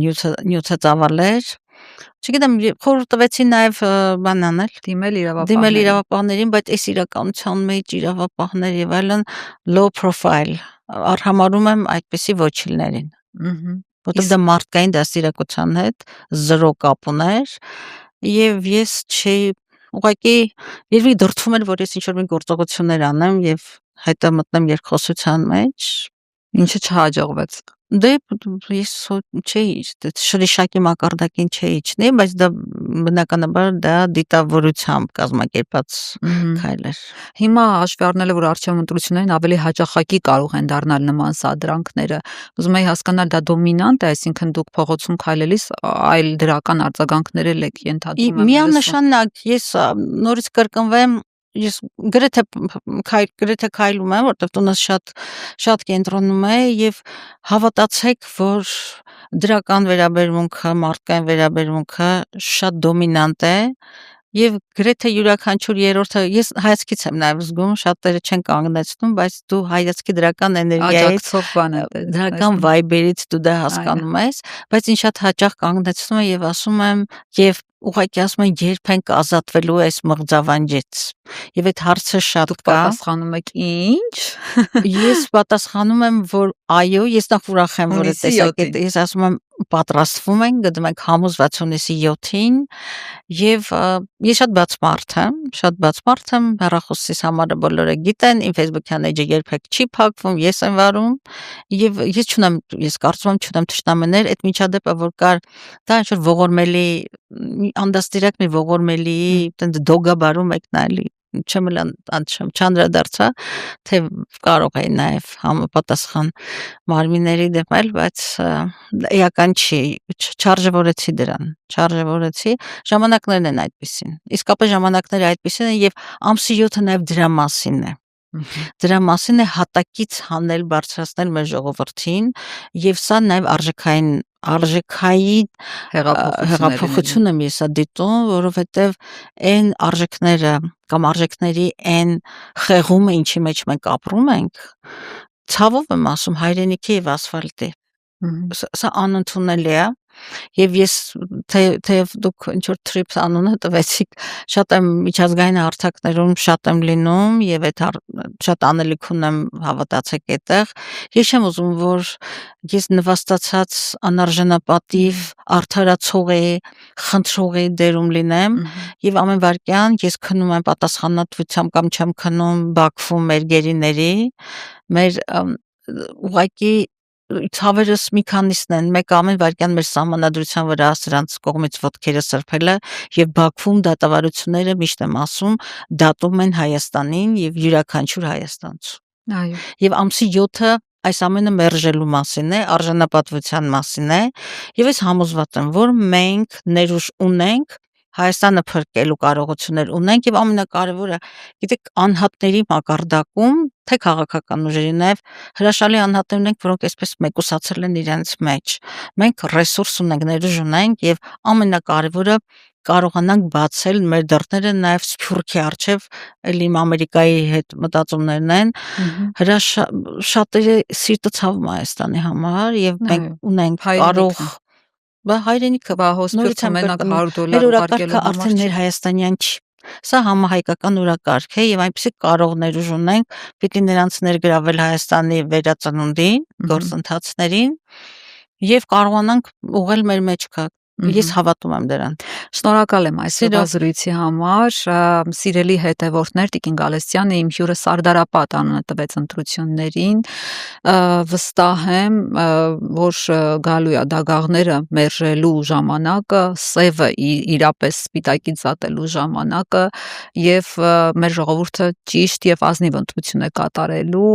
նյութը ծավալ էր։ Չգիտեմ, խորհուրդ տվեցի նաև բան անել, դիմել դիմել իրավապահներին։ իրավապահներին, բայց այս իրականության մեջ իրավապահներ եւ այլն low profile արհամարում եմ այդպեսի ոչիլներին, որտեղ դա մարդկային դաստիարակության հետ 0 կապ ուներ եւ ես չի ուղղակի երևի դրթում էր, որ ես ինչ-որ մի գործողություններ անեմ եւ հետո մտնեմ երկխոսության մեջ, ինչը չհաջողվեց։ դե ես չէի շրիշակի մակարդակին չէի իջնի, բայց դա բնականաբար դա դիտավորությամբ կազմակերպած քայլ էր։ Հիմա հաշվի առնելով, որ արխիվային ընտրություններին ավելի հաճախակի կարող են դառնալ նման սադրանքները, ուզում եի հասկանալ, դա դոմինանտ է, այսինքն դուք փողոցում քայլելիս այլ դրական արձագանքներ եք ենթադրում եմ։ Միանշանակ ես նորից կրկնվեմ, ես գրեթե քայլում եմ, որտեղ տունս շատ կենտրոնում է եւ հավատացեք, որ դրական վերաբերմունքը, մարդկային վերաբերմունքը շատ դոմինանտ է եւ գրեթե յուրաքանչյուր երրորդը ես հայացքից եմ նաեւ զգում, շատերը չեն կանգնեցնում, բայց դու հայացքի դրական էներգիայից, աջակցող բան է, դրական վայբերից դու դա հասկանում ես, բայց ինչ շատ հաճախ կանգնեցնում եմ եւ ասում եմ եւ ուղղակի ասում են երբ ենք ազատվելու այս մղձավանջից եւ այդ հարցը շատ կա, պատասխանում եք ինչ։ Ես պատասխանում եմ, որ այո, ես նախ ուրախ եմ, որ այդ տեսակետը, ես ասում եմ պատրաստվում ենք, գտնում ենք համոզված հունիսի 7-ին եւ ես շատ բաց մարդ եմ, հեռախոսիս համարը բոլորը գիտեն, իմ Facebook-յան էջը երբեք չի փակվում, ես եմ վարում եւ ես կարծում եմ չունեմ թշնամիներ, այդ միջադեպը որ կար, դա ինչ որ ողորմելի անդաստիրակ մի ողորմելի այտենց դոգաբարում եկնալի չանդրադարձա, թե կարող է նաև համապատասխան մարմինների դեպել, բայց էական չի, չարժևորեցի դրան, ժամանակներն են այդպիսին, իսկապես ժամանակները այդպիսին են եւ ամսի 7-ը նաև դրա մասին է։ Դրա մասին է հատակից հանել, բարձրացնել մեր ժողովրդին եւ սա նաև արժեքային հեղափոխություն եմ ես դիտում, որովհետեւ այն արժեքները կամ արժեքների այն խեղումը, ինչի մեջ մենք ապրում ենք, ցավով եմ ասում, հայրենիքի եւ ասֆալտի։ Սա անընդունելի է եւ ես թեև դուք ինչ որ trip անունը տվեցիք, շատ եմ միջազգային հարթակներում շատ եմ լինում եւ այդ շատ անելիք ունեմ, հավատացեք այդտեղ, ես չեմ ուզում որ ես նվաստացած անարժանապատիվ արդարացողի, խնդրողի դերում լինեմ եւ ամեն վարքյան ես քնում եմ պատասխանատվությամբ կամ չեմ քնում Բաքվում մեր գերիների, մեր ուղղակի ցավերս մի քանիսն են, մեկ ամեն վարքյան մեր սահմանադրության վրա սրանց կողմից ոտքերը սրբելը եւ Բաքվում դատավարությունները միշտ եմ ասում դատում են Հայաստանին եւ յուրաքանչյուր հայաստանցու։ Այո։ Եվ ամսի 7-ը այս ամենը մերժելու մասին է, արժանապատվության մասին է եւ ես համոզված եմ, որ մենք ներուժ ունենք Հայաստանը փրկելու կարողություններ ունենք եւ ամենակարևորը, գիտեք, անհատների մակարդակում, թե քաղաքական ուժերի նաեւ հրաշալի անհատներ ունենք, որոնք այսպես մեկուսացել են իրենց մեջ։ Մենք ռեսուրս ունենք, ներուժ ունենք եւ ամենակարևորը կարողանանք բացել մեր դռները նաեւ Սփյուռքի առջև, ելի Ամերիկայի հետ մտածումներն են, շատերի սիրտը ցավում է Հայաստանի համար եւ մենք ունենք կարող հայրենիքը հոսպիտալ մենակ $100 ուղարկելու արդեն մեր հայաստանյան չի։ Սա համահայկական օրակարգ է եւ այնպեսի կարողներ ունենք, պիտի նրանց ներգրավել Հայաստանի վերածնունդին, գործընթացներին եւ կարողանանք ուղղել մեր մեջքը։ Ես հավատում եմ դրան։ Շնորհակալ եմ այսօրվա զրույցի համար, սիրելի հետևորդներ, Տիկին Գալստյանը իմ հյուրը Սարդարապատ անունը տվեց ընտրություններին, վստահ եմ, որ գալու է դագաղները մերժելու ժամանակը, սևը իրապես սպիտակից զատելու ժամանակը եւ մեր ժողովուրդը ճիշտ եւ ազնիվ ընտրություն է կատարելու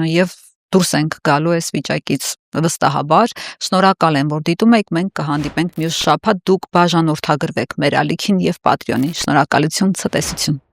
եւ դուրս ենք գալու այս վիճակից վստահաբար։ Շնորհակալ եմ, որ դիտում եք, մենք կհանդիպենք մյուս շաբաթ, դուք բաժանորդագրվեք մեր ալիքին եւ Patreon-ին։ Շնորհակալություն, ցտեսություն։